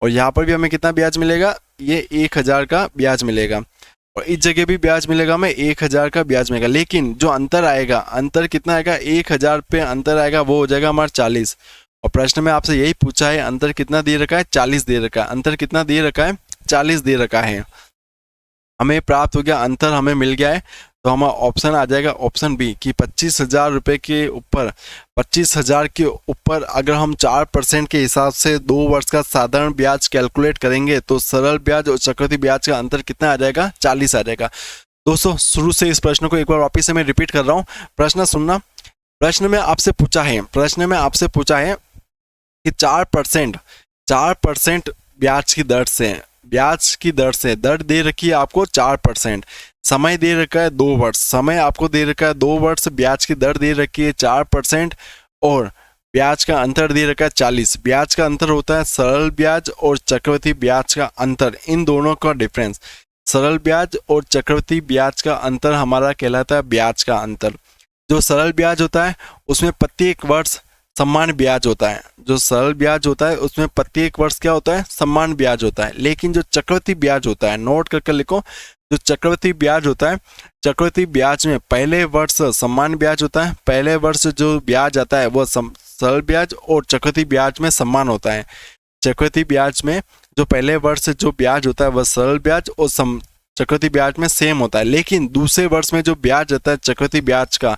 और यहाँ पर भी हमें कितना ब्याज मिलेगा, ये 1,000 का ब्याज मिलेगा। और इस जगह भी ब्याज मिलेगा हमें 1,000 का ब्याज मिलेगा। लेकिन जो अंतर आएगा, अंतर कितना आएगा, 1,000 पे अंतर आएगा, वो हो जाएगा हमारा 40। और प्रश्न में आपसे यही पूछा है, अंतर कितना दे रखा है, 40 दे रखा है। अंतर कितना दे रखा है, 40 दे रखा है। हमें प्राप्त हो गया, अंतर हमें मिल गया है। तो हमारा ऑप्शन आ जाएगा ऑप्शन बी कि 25,000 रुपये के ऊपर, 25,000 के ऊपर अगर हम 4% के हिसाब से 2 वर्ष का साधारण ब्याज कैलकुलेट करेंगे तो सरल ब्याज और चक्रवृद्धि ब्याज का अंतर कितना आ जाएगा, 40 आ जाएगा। दोस्तों शुरू से इस प्रश्न को एक बार वापिस से मैं रिपीट कर रहा हूँ, प्रश्न सुनना। प्रश्न में आपसे पूछा है कि 4% ब्याज की दर से दर दे रखी है आपको 4%, समय दे रखा है 2 वर्ष, समय आपको दे रखा है 2 वर्ष, ब्याज की दर दे रखी है 4% और ब्याज का अंतर दे रखा है 40। ब्याज का अंतर होता है सरल ब्याज और चक्रवृद्धि ब्याज का अंतर, इन दोनों का डिफरेंस। सरल ब्याज और चक्रवृद्धि ब्याज का अंतर हमारा कहलाता है ब्याज का अंतर। जो सरल ब्याज होता है उसमें प्रत्येक वर्ष समान ब्याज होता है, जो सरल ब्याज होता है उसमें प्रत्येक वर्ष क्या होता है, समान ब्याज होता है। लेकिन जो चक्रवृद्धि ब्याज होता है, नोट करके लिखो, जो चक्रवृद्धि ब्याज होता है, चक्रवृद्धि ब्याज में पहले वर्ष समान ब्याज होता है, पहले वर्ष जो ब्याज आता है वो सरल ब्याज और चक्रवृद्धि ब्याज में समान होता है। चक्रवृद्धि ब्याज में जो पहले वर्ष जो ब्याज होता है वह सरल ब्याज और चक्रवृद्धि ब्याज में सेम होता है। लेकिन दूसरे वर्ष में जो ब्याज आता है चक्रवृद्धि ब्याज का,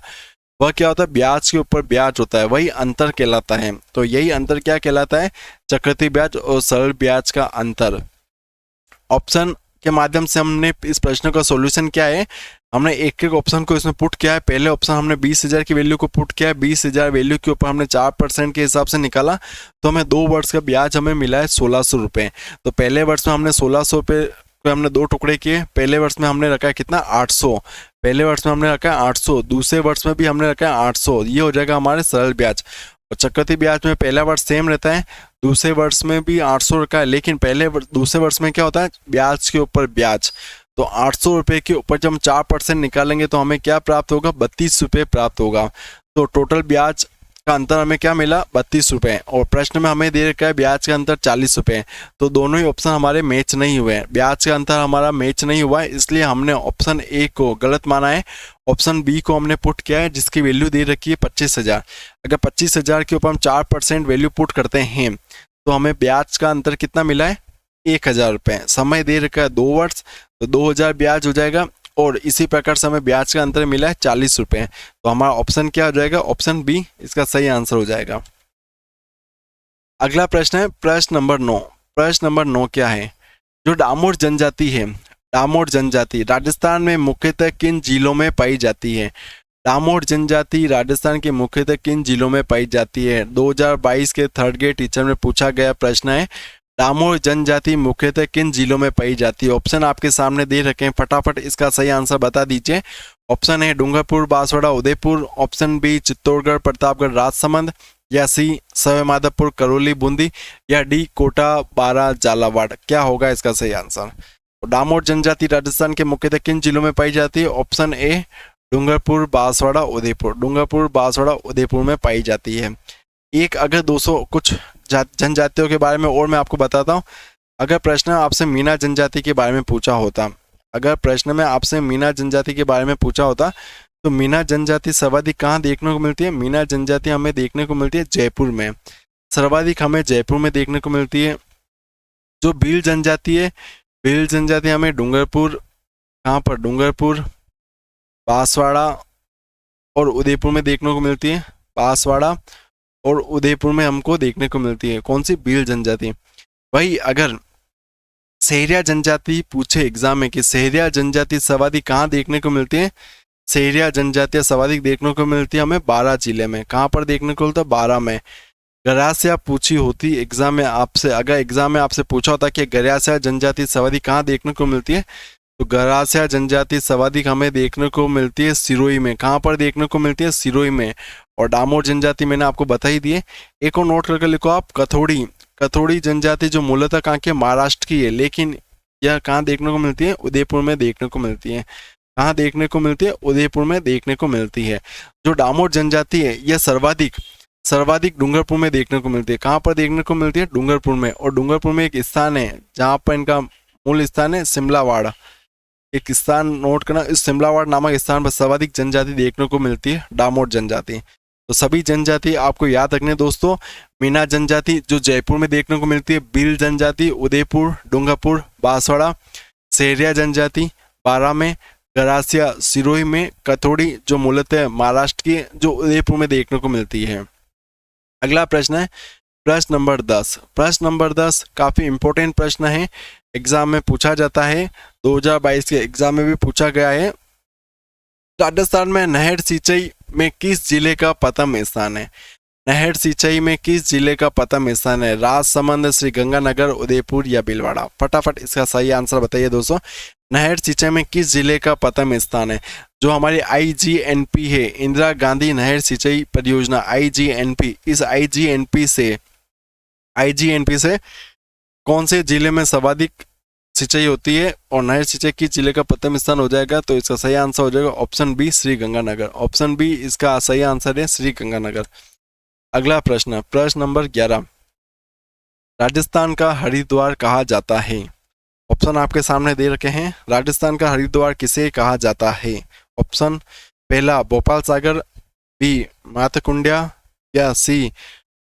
वह क्या होता है, ब्याज के ऊपर ब्याज होता है, वही अंतर कहलाता है। तो यही अंतर क्या कहलाता है, चक्रवृद्धि ब्याज और सरल ब्याज का अंतर। ऑप्शन के माध्यम से हमने इस प्रश्न का सॉल्यूशन क्या है, हमने एक एक ऑप्शन को इसमें पुट किया है। पहले ऑप्शन हमने 20,000 की वैल्यू को पुट किया है, 20,000 वैल्यू के ऊपर हमने 4% के हिसाब से निकाला, तो हमें 2 वर्ष का ब्याज हमें मिला है 1,600 रुपये। तो पहले वर्ष में हमने 1,600 रुपये को हमने 2 टुकड़े किए। पहले वर्ष में हमने रखा है कितना, 800, पहले वर्ष में हमने रखा है 800, दूसरे वर्ष में भी हमने रखा है 800, ये हो जाएगा हमारे सरल ब्याज। और चक्रवृद्धि ब्याज में पहला वर्ष सेम रहता है, दूसरे वर्ष में भी 800 रखा है, लेकिन दूसरे वर्ष में क्या होता है, ब्याज के ऊपर ब्याज। तो 800 रुपये के ऊपर जब हम 4% निकालेंगे तो हमें क्या प्राप्त होगा, 32 रुपये प्राप्त होगा। तो टोटल ब्याज का अंतर हमें क्या मिला, 32 रुपये। और प्रश्न में हमें दे रखा है ब्याज का अंतर 40 रुपये। तो दोनों ही ऑप्शन हमारे मैच नहीं हुए हैं, ब्याज का अंतर हमारा मैच नहीं हुआ है, इसलिए हमने ऑप्शन ए को गलत माना है। ऑप्शन बी को हमने पुट किया है जिसकी वैल्यू दे रखी है 25,000। अगर 25,000 के ऊपर हम 4% वैल्यू पुट करते हैं तो हमें ब्याज का अंतर कितना मिला है, 1,000 रुपये। समय दे रखा है 2 वर्ष, तो 2,000 ब्याज हो जाएगा और इसी प्रकार से हमें ब्याज का अंतर मिला है 40 रुपये। तो हमारा ऑप्शन क्या हो जाएगा, ऑप्शन बी इसका सही आंसर हो जाएगा। अगला प्रश्न है प्रश्न नंबर 9। प्रश्न नंबर 9 क्या है? जो डामोर जनजाति है, डामोर जनजाति राजस्थान में मुख्यतः किन जिलों में पाई जाती है? डामोर जनजाति राजस्थान के मुख्यतः किन जिलों में पाई जाती है? 2022 के थर्ड ग्रेड टीचर में पूछा गया प्रश्न है, डामोर जनजाति मुख्यतः किन जिलों में पाई जाती है? ऑप्शन आपके सामने दे रखे हैं, फटाफट इसका सही आंसर बता दीजिए। ऑप्शन है डूंगरपुर, बांसवाड़ा, उदयपुर। Option B Chittorgarh, Pratapgarh, Rajsamand. या सी सवाईमाधोपुर, करौली, बूंदी। या डी कोटा, बारा, झालावाड़। क्या होगा इसका सही आंसर? डामोर जनजाति राजस्थान के मुख्यतः किन जिलों में पाई जाती है? Option A Dungarpur, Banswara, Udaipur. डूंगरपुर, बांसवाड़ा, उदयपुर में पाई जाती है। एक अगर 200 कुछ जनजातियों के बारे में और मैं आपको बताता हूँ। अगर प्रश्न आपसे मीना जनजाति के बारे में पूछा होता, अगर प्रश्न में आपसे मीना जनजाति के बारे में पूछा होता, तो मीना जनजाति सर्वाधिक कहाँ देखने को मिलती है? मीना जनजाति हमें देखने को मिलती है जयपुर में, सर्वाधिक हमें जयपुर में देखने को मिलती है। जो भील जनजाति है, भील जनजाति हमें डूंगरपुर, कहाँ पर? डूंगरपुर, बांसवाड़ा और उदयपुर में देखने को मिलती है। बांसवाड़ा और उदयपुर में हमको देखने को मिलती है। कौन सी? भील जनजाति। वही अगर सहरिया जनजाति पूछे एग्जाम में कि सहरिया जनजाति सर्वाधिक कहाँ देखने को मिलती है? सहरिया जनजातियां सर्वाधिक देखने को मिलती है हमें 12 जिले में। कहाँ पर देखने को मिलता है? 12 में। गरासिया पूछी होती एग्जाम में आपसे, अगर एग्जाम में आपसे पूछा होता कि गरासिया जनजाति सर्वाधिक कहाँ देखने को मिलती है, तो गरासिया जनजाति सर्वाधिक हमें देखने को मिलती है सिरोही में। कहाँ पर देखने को मिलती है? सिरोही में। और डामोर जनजाति मैंने आपको बता ही दिए। एक और नोट करके लिखो आप, कथोड़ी। कथोड़ी जनजाति जो मूलतः कहाँ की? महाराष्ट्र की है, लेकिन यह कहाँ देखने को मिलती है? उदयपुर में देखने को मिलती है। कहाँ देखने को मिलती है? उदयपुर में देखने को मिलती है। जो डामोर जनजाति है यह सर्वाधिक डूंगरपुर में देखने को मिलती है। कहाँ पर देखने को मिलती है? डूंगरपुर में। और डूंगरपुर में एक स्थान है जहाँ पर इनका मूल स्थान है सिमलावाड़। एक स्थान नोट करना, इस सिमलावाड़ नामक स्थान पर सर्वाधिक जनजाति देखने को मिलती है डामोर जनजाति। तो सभी जनजाति आपको याद रखने दोस्तों। मीना जनजाति जो जयपुर में देखने को मिलती है, भील जनजाति उदयपुर, डूंगरपुर, बांसवाड़ा। सहरिया जनजाति 12 में, गरासिया सिरोही में, कथोड़ी जो मूलतः महाराष्ट्र की जो उदयपुर में देखने को मिलती है। अगला प्रश्न है प्रश्न नंबर 10। प्रश्न नंबर 10 काफी इंपॉर्टेंट प्रश्न है, एग्जाम में पूछा जाता है, 2022 के एग्जाम में भी पूछा गया है। राजस्थान में नहर सिंचाई में किस जिले का प्रथम स्थान है? नहर सिंचाई में किस जिले का प्रथम स्थान है? राजसमंद, श्रीगंगानगर, उदयपुर या भीलवाड़ा। फटाफट इसका सही आंसर बताइए दोस्तों। नहर सिंचाई में किस जिले का प्रथम स्थान है? जो हमारी IGNP है, इंदिरा गांधी नहर सिंचाई परियोजना, IGNP, इस IGNP से कौन से जिले में सर्वाधिक सिंचाई होती है और नहर सिंचाई किस जिले का प्रथम स्थान हो जाएगा? तो इसका सही आंसर हो जाएगा option B, Sriganganagar. Option B इसका सही आंसर है, श्रीगंगानगर। अगला प्रश्न, प्रश्न नंबर 11। राजस्थान का हरिद्वार कहा जाता है? ऑप्शन आपके सामने दे रखे हैं। राजस्थान का हरिद्वार किसे कहा जाता है? ऑप्शन पहला भोपाल सागर, बी मातकुंडिया, या सी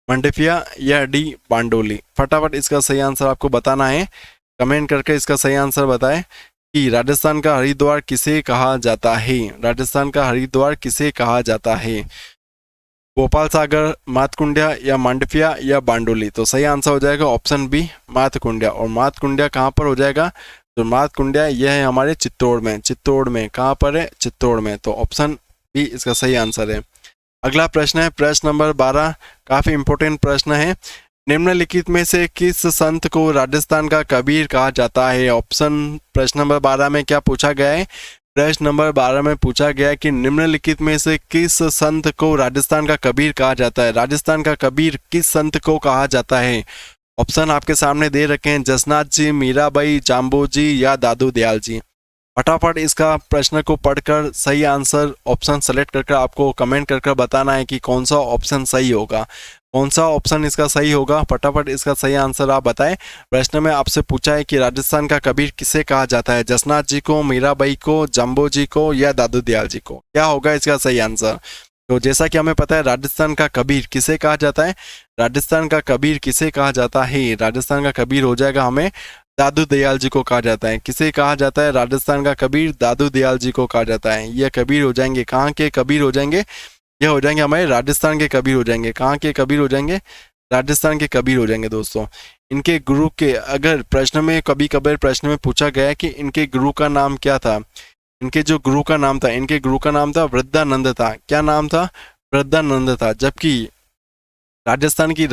मंडपिया, या डी बांडोली। फटाफट इसका सही आंसर आपको बताना है, कमेंट करके इसका सही आंसर बताएं कि राजस्थान का हरिद्वार किसे कहा जाता है। राजस्थान का हरिद्वार किसे कहा जाता है? भोपाल सागर, मातकुंडिया या मांडपिया या बांडोली। तो सही आंसर हो जाएगा ऑप्शन बी, मातकुंडिया। और मातकुंडिया कहाँ पर हो जाएगा? तो मातकुंडिया यह है हमारे चित्तौड़ में। चित्तौड़ में कहाँ पर है? चित्तौड़ में। तो ऑप्शन बी इसका सही आंसर है। अगला प्रश्न है प्रश्न नंबर 12। काफी इंपॉर्टेंट प्रश्न है। निम्नलिखित में से किस संत को राजस्थान का कबीर कहा जाता है? ऑप्शन प्रश्न नंबर 12 में क्या पूछा गया है? प्रश्न नंबर 12 में पूछा गया है कि निम्नलिखित में से किस संत को राजस्थान का कबीर कहा जाता है? राजस्थान का कबीर किस संत को कहा जाता है? ऑप्शन आपके सामने दे रखे हैं, जसनाथ जी, मीराबाई, जाम्बो जी या दादू दयाल जी। फटाफट इसका प्रश्न को पढ़कर सही आंसर ऑप्शन सेलेक्ट करके आपको कमेंट करके बताना है कि कौन सा ऑप्शन सही होगा, कौन सा ऑप्शन इसका सही होगा। फटाफट इसका सही आंसर आप बताएं। प्रश्न में आपसे पूछा है कि राजस्थान का कबीर किसे कहा जाता है? जसनाथ जी को, मीराबाई को, जम्बो जी को या दादू दयाल जी को। क्या होगा इसका सही आंसर? तो जैसा कि हमें पता है राजस्थान का कबीर किसे कहा जाता है? राजस्थान का कबीर किसे कहा जाता है? राजस्थान का कबीर हो जाएगा हमें दादू दयाल जी को कहा जाता है। किसे कहा जाता है? राजस्थान का कबीर दादू दयाल जी को कहा जाता है। यह कबीर हो जाएंगे, कहाँ के कबीर हो जाएंगे? यह हो जाएंगे हमारे राजस्थान के कबीर हो जाएंगे। कहाँ के कबीर हो जाएंगे? राजस्थान के कबीर हो जाएंगे दोस्तों। इनके गुरु के, अगर प्रश्न में कभी कभार प्रश्न में पूछा गया है कि इनके गुरु का नाम क्या था, इनके जो गुरु का नाम था, इनके गुरु का नाम था वृद्धानंद था। क्या नाम था? वृद्धानंद था। जबकि राजस्थान की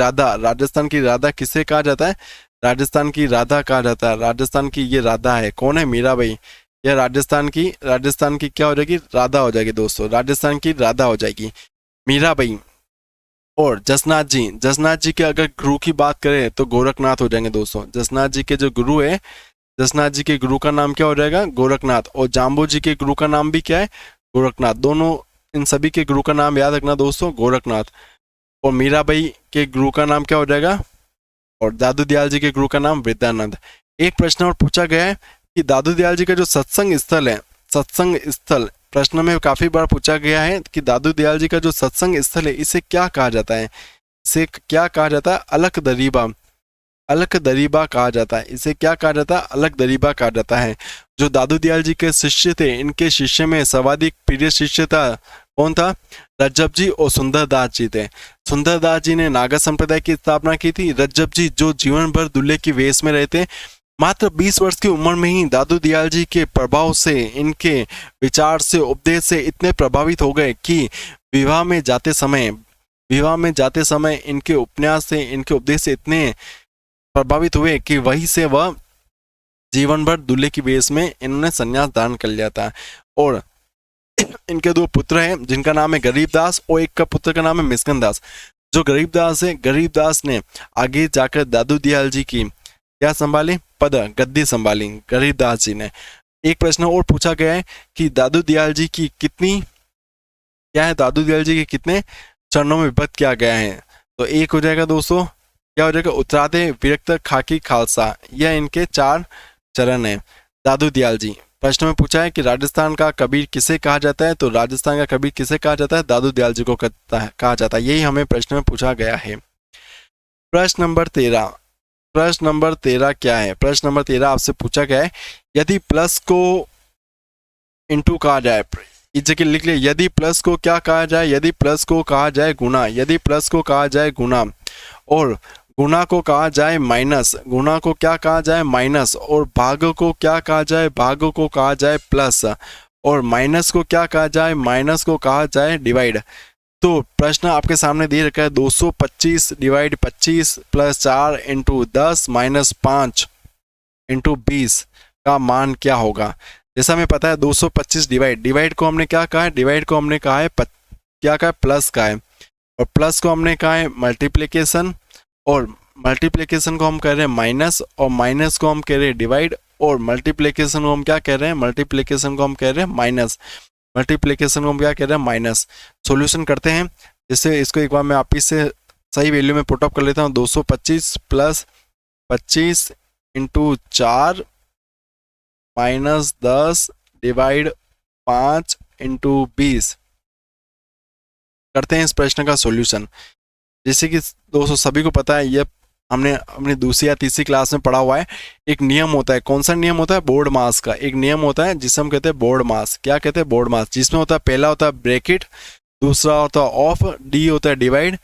राधा किसे कहा जाता है? राजस्थान की राधा कहा जाता है। राजस्थान की ये राधा है, कौन है? मीराबाई। यह राजस्थान की क्या हो जाएगी? राधा हो जाएगी दोस्तों, राजस्थान की राधा हो जाएगी मीराबाई। और जसनाथ जी के अगर गुरु की बात करें तो गोरखनाथ हो जाएंगे दोस्तों। जसनाथ जी के जो गुरु है, जसनाथ जी के गुरु का नाम क्या हो जाएगा? गोरखनाथ। और जाम्बू जी के गुरु का नाम भी क्या है? गोरखनाथ। दोनों, इन सभी के गुरु का नाम याद रखना दोस्तों, गोरखनाथ। और मीराबाई के गुरु का नाम क्या हो जाएगा? और दादू दयाल जी के गुरु का नाम वृद्धानंद। एक प्रश्न और पूछा गया है कि दादू दयाल जी का जो सत्संग स्थल है, सत्संग स्थल प्रश्न में काफी बार पूछा गया है कि दादू दयाल जी का जो सत्संग स्थल है इसे क्या कहा जाता है? इसे क्या कहा जाता है? अलख दरीबा। अलख दरीबा कहा जाता है। इसे क्या कहा जाता है? अलख दरीबा कहा जाता है। जो दादू दयाल जी के शिष्य थे, इनके शिष्य में सर्वाधिक प्रिय शिष्य था, कौन था? रज्जब जी और सुंदरदास जी थे। सुंदरदास जी ने नागा संप्रदाय की स्थापना की थी। रज्जब जी जो जीवन भर दूल्हे की वेश में रहे थे, मात्र 20 वर्ष की उम्र में ही दादू दयाल जी के प्रभाव से, इनके विचार से, उपदेश से इतने प्रभावित हो गए कि विवाह में जाते समय इनके उपन्यास से, इनके उपदेश से इतने प्रभावित हुए कि वहीं से वह जीवन भर दूल्हे की वेश में इन्होंने संन्यास धारण कर लिया था। और इनके दो पुत्र हैं जिनका नाम है गरीबदास और एक का पुत्र का नाम है मिस्कंदास। जो गरीबदास है, गरीबदास ने आगे जाकर दादू दयाल जी की क्या संभाली? पद गद्दी संभाली गरीबदास जी ने। एक प्रश्न और पूछा गया है कि दादू दयाल जी की कितनी, क्या है? दादू दयाल जी के कितने चरणों में विभक्त किया गया है? तो एक हो जाएगा दोस्तों, क्या हो जाएगा? उत्तराधे, विरक्त, खाकी, खालसा। यह इनके 4 चरण है दादू दयाल जी। प्रश्न में पूछा है कि राजस्थान का कबीर किसे कहा जाता है? तो राजस्थान का कबीर किसे कहा जाता है? दादू दयाल जी को कहा जाता है। यही हमें प्रश्न में पूछा गया है। प्रश्न नंबर 13 क्या है? प्रश्न नंबर 13 आपसे पूछा गया है, यदि प्लस को इंटू कहा जाए, इस जगह लिख लिया, यदि प्लस को क्या कहा जाए? यदि प्लस को कहा जाए गुना, यदि प्लस को कहा जाए गुना, और गुना को कहा जाए माइनस, गुना को क्या कहा जाए? माइनस। और भाग को क्या कहा जाए? भाग को कहा जाए प्लस। और माइनस को क्या कहा जाए? माइनस को कहा जाए डिवाइड। तो प्रश्न आपके सामने दे रखा है 225 divide 25 plus 4 into 10 minus 5 into 20 का मान क्या होगा? जैसा हमें पता है 225 डिवाइड को हमने क्या कहा है? डिवाइड को हमने कहा है क्या कहा है? प्लस का है। और प्लस को हमने कहा है मल्टीप्लिकेशन, और मल्टीप्लिकेशन को हम कह रहे हैं माइनस, और माइनस को हम कह रहे हैं डिवाइड, और मल्टीप्लिकेशन को हम क्या कह रहे हैं? मल्टीप्लिकेशन को हम कह रहे हैं माइनस। मल्टीप्लिकेशन को हम क्या कह रहे हैं? माइनस। सॉल्यूशन करते हैं, जिससे इसको एक बार मैं आप से सही वैल्यू में पुट अप कर लेता हूँ। 225 plus 25 into 4 minus 10 divide 5 into 20 करते हैं इस प्रश्न का सॉल्यूशन। जैसे कि दोस्तों सभी को पता है, ये हमने अपनी दूसरी या तीसरी क्लास में पढ़ा हुआ है। एक नियम होता है, कौन सा नियम होता है? बोर्ड मास का एक नियम होता है जिसे हम कहते हैं बोर्ड मास। क्या कहते हैं? बोर्ड मास। जिसमें होता है, पहला होता है ब्रैकेट, दूसरा होता है ऑफ, डी होता है डिवाइड,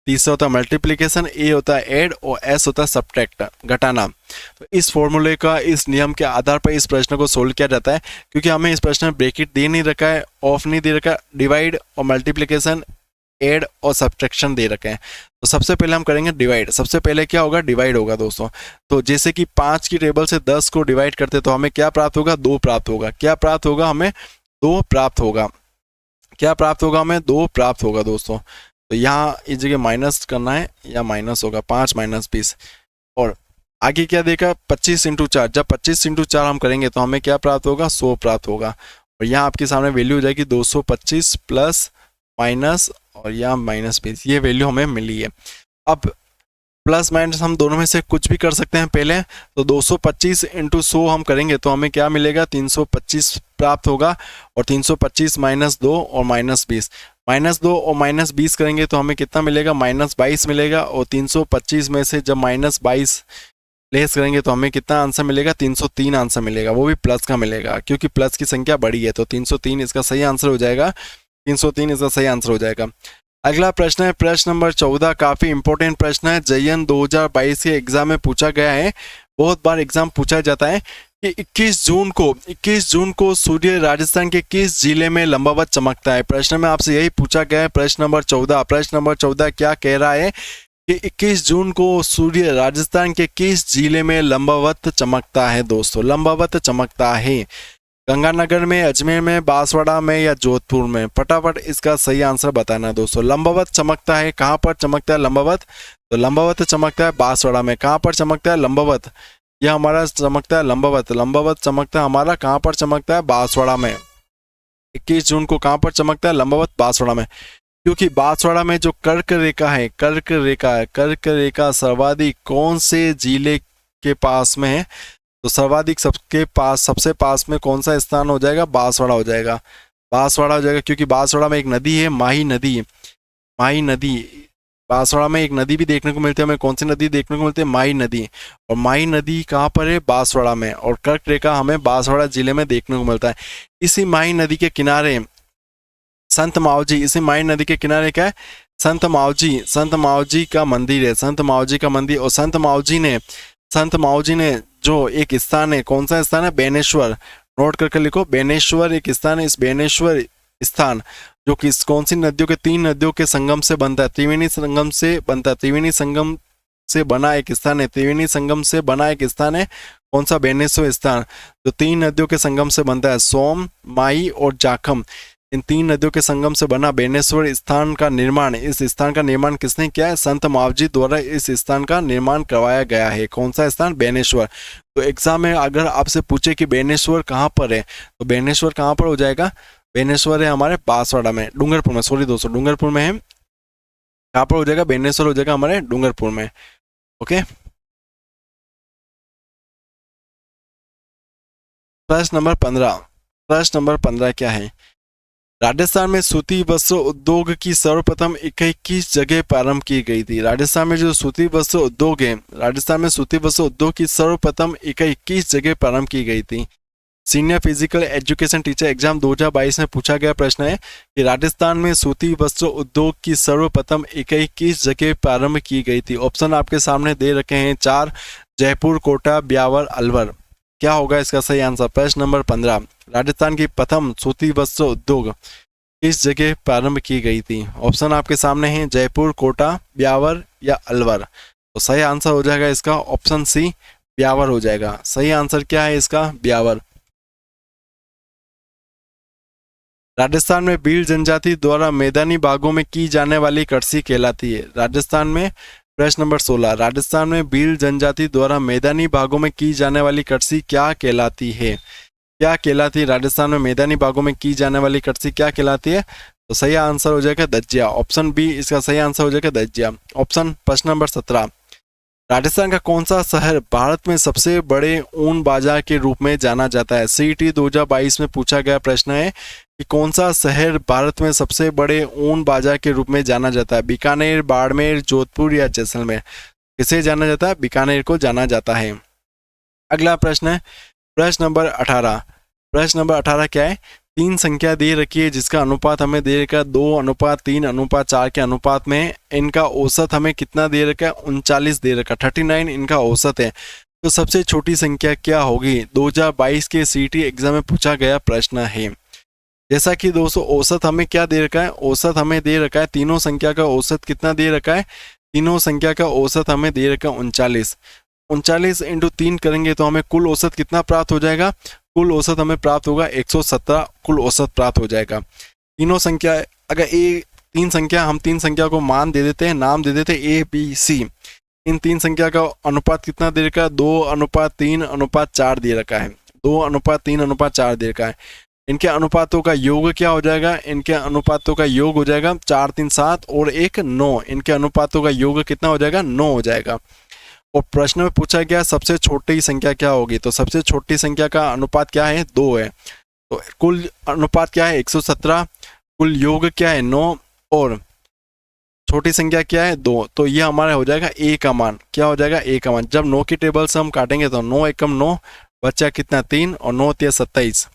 तीसरा होता है मल्टीप्लिकेशन, ए होता है ऐड, और एस होता है सब्ट्रैक्ट, घटाना। तो इस फॉर्मूले का, इस नियम के आधार पर इस प्रश्न को सोल्व किया जाता है। क्योंकि हमें इस प्रश्न में ब्रैकेट दे नहीं रखा है, ऑफ नहीं दे रखा, डिवाइड और मल्टीप्लिकेशन, ऐड और सब्ट्रैक्शन दे रखे हैं। तो सबसे पहले हम करेंगे डिवाइड। सबसे पहले क्या होगा? डिवाइड होगा दोस्तों। तो जैसे कि 5 की टेबल से 10 को डिवाइड करते तो हमें क्या प्राप्त होगा? 2 प्राप्त होगा। क्या प्राप्त होगा? हमें 2 प्राप्त होगा। क्या प्राप्त होगा? हमें 2 प्राप्त होगा दोस्तों। तो यहाँ इस जगह माइनस करना है, या माइनस होगा 5 माइनस 20। और आगे क्या देखा? 25 इंटू 4। जब 25 इंटू 4 हम करेंगे तो हमें क्या प्राप्त होगा? 100 प्राप्त होगा। और यहाँ आपके सामने वैल्यू हो जाएगी 225 प्लस माइनस और यहाँ माइनस 20। ये वैल्यू हमें मिली है। अब प्लस माइनस हम दोनों में से कुछ भी कर सकते हैं पहले। तो 225 इंटू 100 हम करेंगे तो हमें क्या मिलेगा? 325 प्राप्त होगा। और 325 माइनस 2 और माइनस 20, माइनस 2 और माइनस 20 करेंगे तो हमें कितना मिलेगा? माइनस 22 मिलेगा। और 325 में से जब माइनस 22 लेस करेंगे तो हमें कितना आंसर मिलेगा? 303 आंसर मिलेगा। वो भी प्लस का मिलेगा, क्योंकि प्लस की संख्या बड़ी है। तो 303 इसका सही आंसर हो जाएगा। 303 इसका सही आंसर हो जाएगा। अगला प्रश्न है प्रश्न नंबर 14, काफी इंपॉर्टेंट प्रश्न है, जयन 2022 के एग्जाम में पूछा गया है, बहुत बार एग्जाम पूछा जाता है कि 21 जून को सूर्य राजस्थान के किस जिले में लंबावत चमकता है। प्रश्न में आपसे यही पूछा गया है। प्रश्न नंबर 14 क्या कह रहा है कि 21 जून को सूर्य राजस्थान के किस जिले में लंबावत चमकता है। दोस्तों, लंबावत चमकता है गंगानगर में, अजमेर में, बांसवाड़ा में या जोधपुर में। फटाफट इसका सही आंसर बताना दोस्तों। लंबावत चमकता है, कहाँ पर चमकता है लंबावत? तो लंबावत चमकता है बांसवाड़ा में। कहाँ पर चमकता है लंबावत? यह हमारा चमकता है लंबावत चमकता है हमारा कहाँ पर चमकता है? बांसवाड़ा में। 21 जून को कहाँ पर चमकता है लंबावत? बांसवाड़ा में। क्योंकि बांसवाड़ा में जो कर्क रेखा सर्वाधिक कौन से जिले के पास में है? तो सर्वाधिक सबसे पास में कौन सा स्थान हो जाएगा? बांसवाड़ा हो जाएगा। क्योंकि बांसवाड़ा में एक नदी है, माही नदी। बांसवाड़ा में एक नदी भी देखने को मिलती है, हमें कौन सी नदी देखने को मिलती है? माही नदी। और माही नदी कहाँ पर है? बांसवाड़ा में। और कर्क रेखा हमें बांसवाड़ा जिले में देखने को मिलता है। इसी माही नदी के किनारे संत मावजी क्या है? संत मावजी का मंदिर है। और संत मावजी ने जो एक स्थान है, कौन सा स्थान है? बेनेश्वर। नोट करके लिखो, बेनेश्वर एक स्थान है। इस बेनेश्वर स्थान जो कि कौन सी नदियों के 3 नदियों के संगम से बनता है? त्रिवेणी संगम से बना एक स्थान है। कौन सा? बेनेश्वर स्थान जो 3 नदियों के संगम से बनता है, सोम, माई और जाखम। इन 3 नदियों के संगम से बना बेनेश्वर इस स्थान का निर्माण किसने किया है? संत मावजी द्वारा इस स्थान का निर्माण करवाया गया है। कौन सा स्थान? बेनेश्वर। तो एग्जाम में अगर आपसे पूछे कि बेनेश्वर कहाँ पर है, तो बेनेश्वर कहाँ पर हो जाएगा? बेनेश्वर है हमारे बांसवाड़ा में, डूंगरपुर में। सॉरी दोस्तों, डूंगरपुर में है। कहाँ पर हो जाएगा? बेनेश्वर हो जाएगा हमारे डूंगरपुर में। ओके। प्रश्न नंबर 15 क्या है? राजस्थान में सूती वस्त्र उद्योग की सर्वप्रथम इकाई किस जगह प्रारंभ की गई थी? राजस्थान में सूती वस्त्र उद्योग की सर्वप्रथम इकाई किस जगह प्रारंभ की गई थी? Senior physical education teacher exam 2022 में पूछा गया प्रश्न है कि राजस्थान में सूती वस्त्र उद्योग की सर्वप्रथम इकाई किस जगह प्रारंभ की गई थी? ऑप्शन आपके सामने दे रखे हैं 4, जयपुर, कोटा, ब्यावर, अलवर। क्या होगा इसका सही आंसर? प्रश्न नंबर 15, राजस्थान की प्रथम सूती वस्त्र उद्योग किस जगह प्रारंभ की गई थी? ऑप्शन आपके सामने हैं जयपुर, कोटा, ब्यावर या अलवर। तो सही आंसर हो जाएगा इसका ऑप्शन सी, ब्यावर हो जाएगा। सही आंसर क्या है इसका? ब्यावर। राजस्थान में भील जनजाति द्वारा मैदानी भागों में की जाने वाली कृषि कहलाती है। राजस्थान में प्रश्न नंबर 16, राजस्थान में भील जनजाति द्वारा मैदानी भागों में की जाने वाली कृषि क्या कहलाती है? राजस्थान में मैदानी भागों में की जाने वाली कृषि क्या कहलाती है? तो सही आंसर हो जाएगा दज्जिया। ऑप्शन बी इसका सही आंसर हो जाएगा दज्जिया। प्रश्न नंबर 17, राजस्थान का कौन सा शहर भारत में सबसे बड़े ऊन बाजार के रूप में जाना जाता है? CET 2022 में पूछा गया प्रश्न है कि कौन सा शहर भारत में सबसे बड़े ऊन बाजार के रूप में जाना जाता है? बीकानेर, बाड़मेर, जोधपुर या जैसलमेर। किसे जाना जाता है? बीकानेर को जाना जाता है। अगला प्रश्न है प्रश्न नंबर 18 क्या है? 3 संख्या दे रखी है जिसका अनुपात हमें दे रखा है 2:3:4 के अनुपात में। इनका औसत हमें कितना दे रखा है? 39 दे रखा है, 39 इनका औसत है। तो सबसे छोटी संख्या क्या होगी? 2022 के CET एग्जाम में पूछा गया प्रश्न है। जैसा कि दोस्तों औसत हमें क्या दे रखा है? औसत हमें दे रखा है, तीनों संख्या का औसत कितना दे रखा है? तीनों संख्या का औसत हमें दे रखा है 39। 39 इंटू 3 करेंगे तो हमें कुल औसत कितना प्राप्त हो जाएगा? कुल औसत हमें प्राप्त होगा 117 कुल औसत प्राप्त हो जाएगा। तीनों संख्या अगर हम तीन संख्या को मान दे देते हैं, नाम दे देते हैं ABC। इन 3 संख्या का अनुपात कितना दे रखा है? 2:3:4 दे रखा है। 2:3:4 दे रखा है। इनके अनुपातों का योग क्या हो जाएगा? इनके अनुपातों का योग हो जाएगा 4, 3, 7 और 1, 9। इनके अनुपातों का योग कितना हो जाएगा? 9 हो जाएगा। और प्रश्न में पूछा गया सबसे छोटी संख्या क्या होगी? तो सबसे छोटी संख्या का अनुपात क्या है? 2 है। तो कुल अनुपात क्या है? 117। कुल योग क्या है? 9 और छोटी संख्या क्या है? 2। तो ये हमारा हो जाएगा A का मान। क्या हो जाएगा? A का मान। जब 9 की टेबल से हम काटेंगे तो 9 एकम 9 बच्चा कितना? 3 और 9 तिया 27।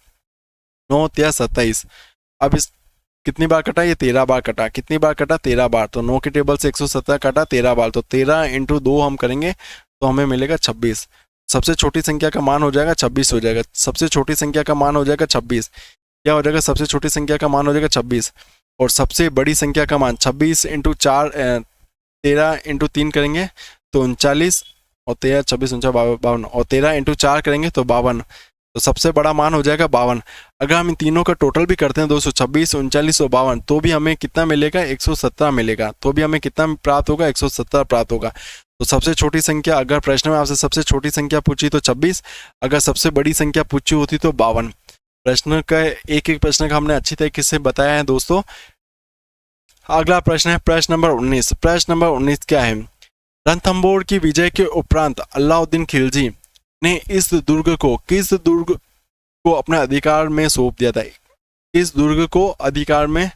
9 तिया 27। अब इस कितनी बार कटा, ये 13 बार कटा। कितनी बार कटा, 13 बार। तो 9 के टेबल से 170 कटा 13 बार, तो 13 इंटू 2 हम करेंगे तो हमें मिलेगा 26। सबसे छोटी संख्या का मान हो जाएगा 26 हो जाएगा। सबसे छोटी संख्या का मान हो जाएगा 26। क्या हो जाएगा, सबसे छोटी संख्या का मान हो जाएगा 26। और सबसे बड़ी संख्या का मान 26 इंटू 4 13 इंटू 3 करेंगे तो 39, और 13 26 49 52, और 13 इंटू 4 करेंगे तो 52। तो सबसे बड़ा मान हो जाएगा 52। अगर हम इन तीनों का टोटल भी करते हैं 226 39 और 52, तो भी हमें कितना मिलेगा, 117 मिलेगा। तो भी हमें कितना प्राप्त होगा, 117 प्राप्त होगा। तो सबसे छोटी संख्या, अगर प्रश्न में आपसे सबसे छोटी संख्या पूछी तो 26, अगर सबसे बड़ी संख्या पूछी होती तो 52। प्रश्न का एक एक प्रश्न का हमने अच्छी तरीके से बताया है दोस्तों। अगला प्रश्न है प्रश्न नंबर 19। प्रश्न नंबर 19 क्या है, रणथंभौर की विजय के उपरांत अलाउद्दीन खिलजी ने इस दुर्ग को किस दुर्ग को अपने अधिकार में सौंप दिया था, किस दुर्ग को अधिकार में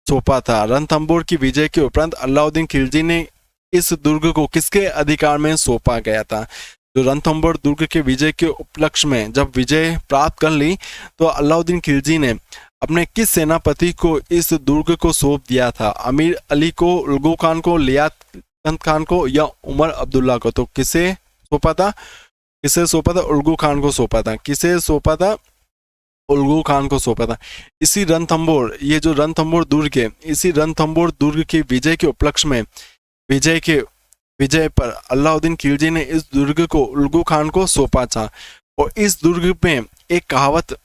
सौंपा था। रणथंभौर की विजय के उपरांत अलाउद्दीन खिलजी ने इस दुर्ग को किसके अधिकार में सौंपा गया था। तो रणथंभौर दुर्ग के विजय के उपलक्ष्य में जब विजय प्राप्त कर ली तो अलाउद्दीन खिलजी ने अपने किस सेनापति को इस दुर्ग को सौंप दिया था। अमीर अली को, उल्गू खान को, लियाकत खान को या उमर अब्दुल्ला को। तो किसे सौंपा था, किसे सौंपा था, उल्गू खान को सौंपा था। किसे सौंपा था, उल्गू खान को सौंपा था। इसी रणथंभौर, ये जो रणथंभौर दुर्ग है, इसी रणथंभौर दुर्ग के विजय के उपलक्ष्य में विजय पर अलाउद्दीन खिलजी ने इस दुर्ग को उल्गू खान को सौंपा था। और इस दुर्ग में एक कहावत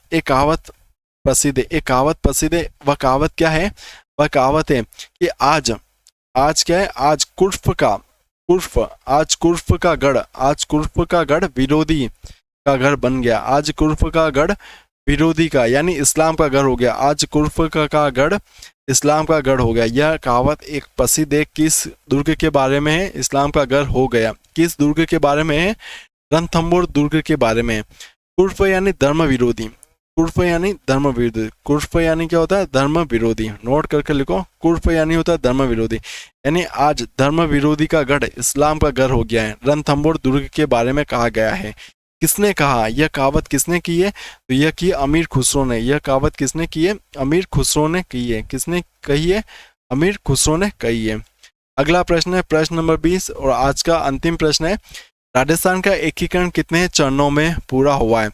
प्रसिद्ध है। वह कहावत क्या है, वह कहावत है कि आज क्या है, आज कुर्फ का गढ़ विरोधी का घर बन गया। आज कुर्फ का गढ़ विरोधी का यानी इस्लाम का गढ़ हो गया। आज कुर्फ का गढ़ इस्लाम का गढ़ हो गया। यह कहावत एक प्रसिद्ध है, किस दुर्ग के बारे में है, इस्लाम का गढ़ हो गया। किस दुर्ग के बारे में है, रणथंभौर दुर्ग के बारे में। कुर्फ यानी धर्म विरोधी, कुर्फ यानी धर्म विरोधी। कुर्फ यानी क्या होता है, धर्म विरोधी। नोट करके लिखो, कुर्फ यानी होता है धर्म विरोधी, यानी आज धर्म विरोधी का गढ़ इस्लाम का गढ़ हो गया है। रणथंभौर दुर्ग के बारे में कहा गया है। किसने कहा, यह कहावत किसने की है, तो यह की अमीर खुसरो ने। यह कहावत किसने की है, अमीर खुसरो ने की है। किसने कही है, अमीर खुसरो ने कही है। अगला प्रश्न है प्रश्न नंबर 20 और आज का अंतिम प्रश्न है, राजस्थान का एकीकरण कितने चरणों में पूरा हुआ है,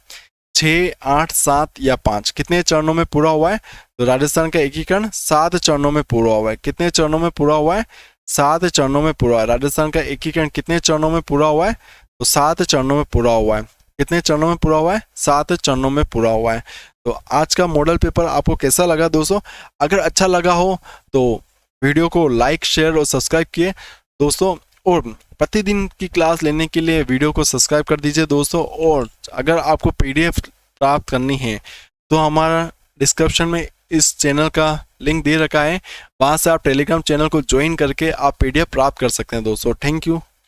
6, 8, 7 या 5। कितने चरणों में पूरा हुआ है, तो राजस्थान का एकीकरण 7 चरणों में पूरा हुआ है। कितने चरणों में पूरा हुआ है, 7 चरणों में पूरा है। राजस्थान का एकीकरण कितने चरणों में पूरा हुआ है, तो 7 चरणों में पूरा हुआ है। कितने चरणों में पूरा हुआ है, 7 चरणों में पूरा हुआ है। तो आज का मॉडल पेपर आपको कैसा लगा दोस्तों, अगर अच्छा लगा हो तो वीडियो को लाइक, शेयर और सब्सक्राइब किए दोस्तों। और प्रतिदिन की क्लास लेने के लिए वीडियो को सब्सक्राइब कर दीजिए दोस्तों। और अगर आपको PDF प्राप्त करनी है तो हमारा डिस्क्रिप्शन में इस चैनल का लिंक दे रखा है, वहाँ से आप टेलीग्राम चैनल को ज्वाइन करके आप PDF प्राप्त कर सकते हैं दोस्तों। Thank you.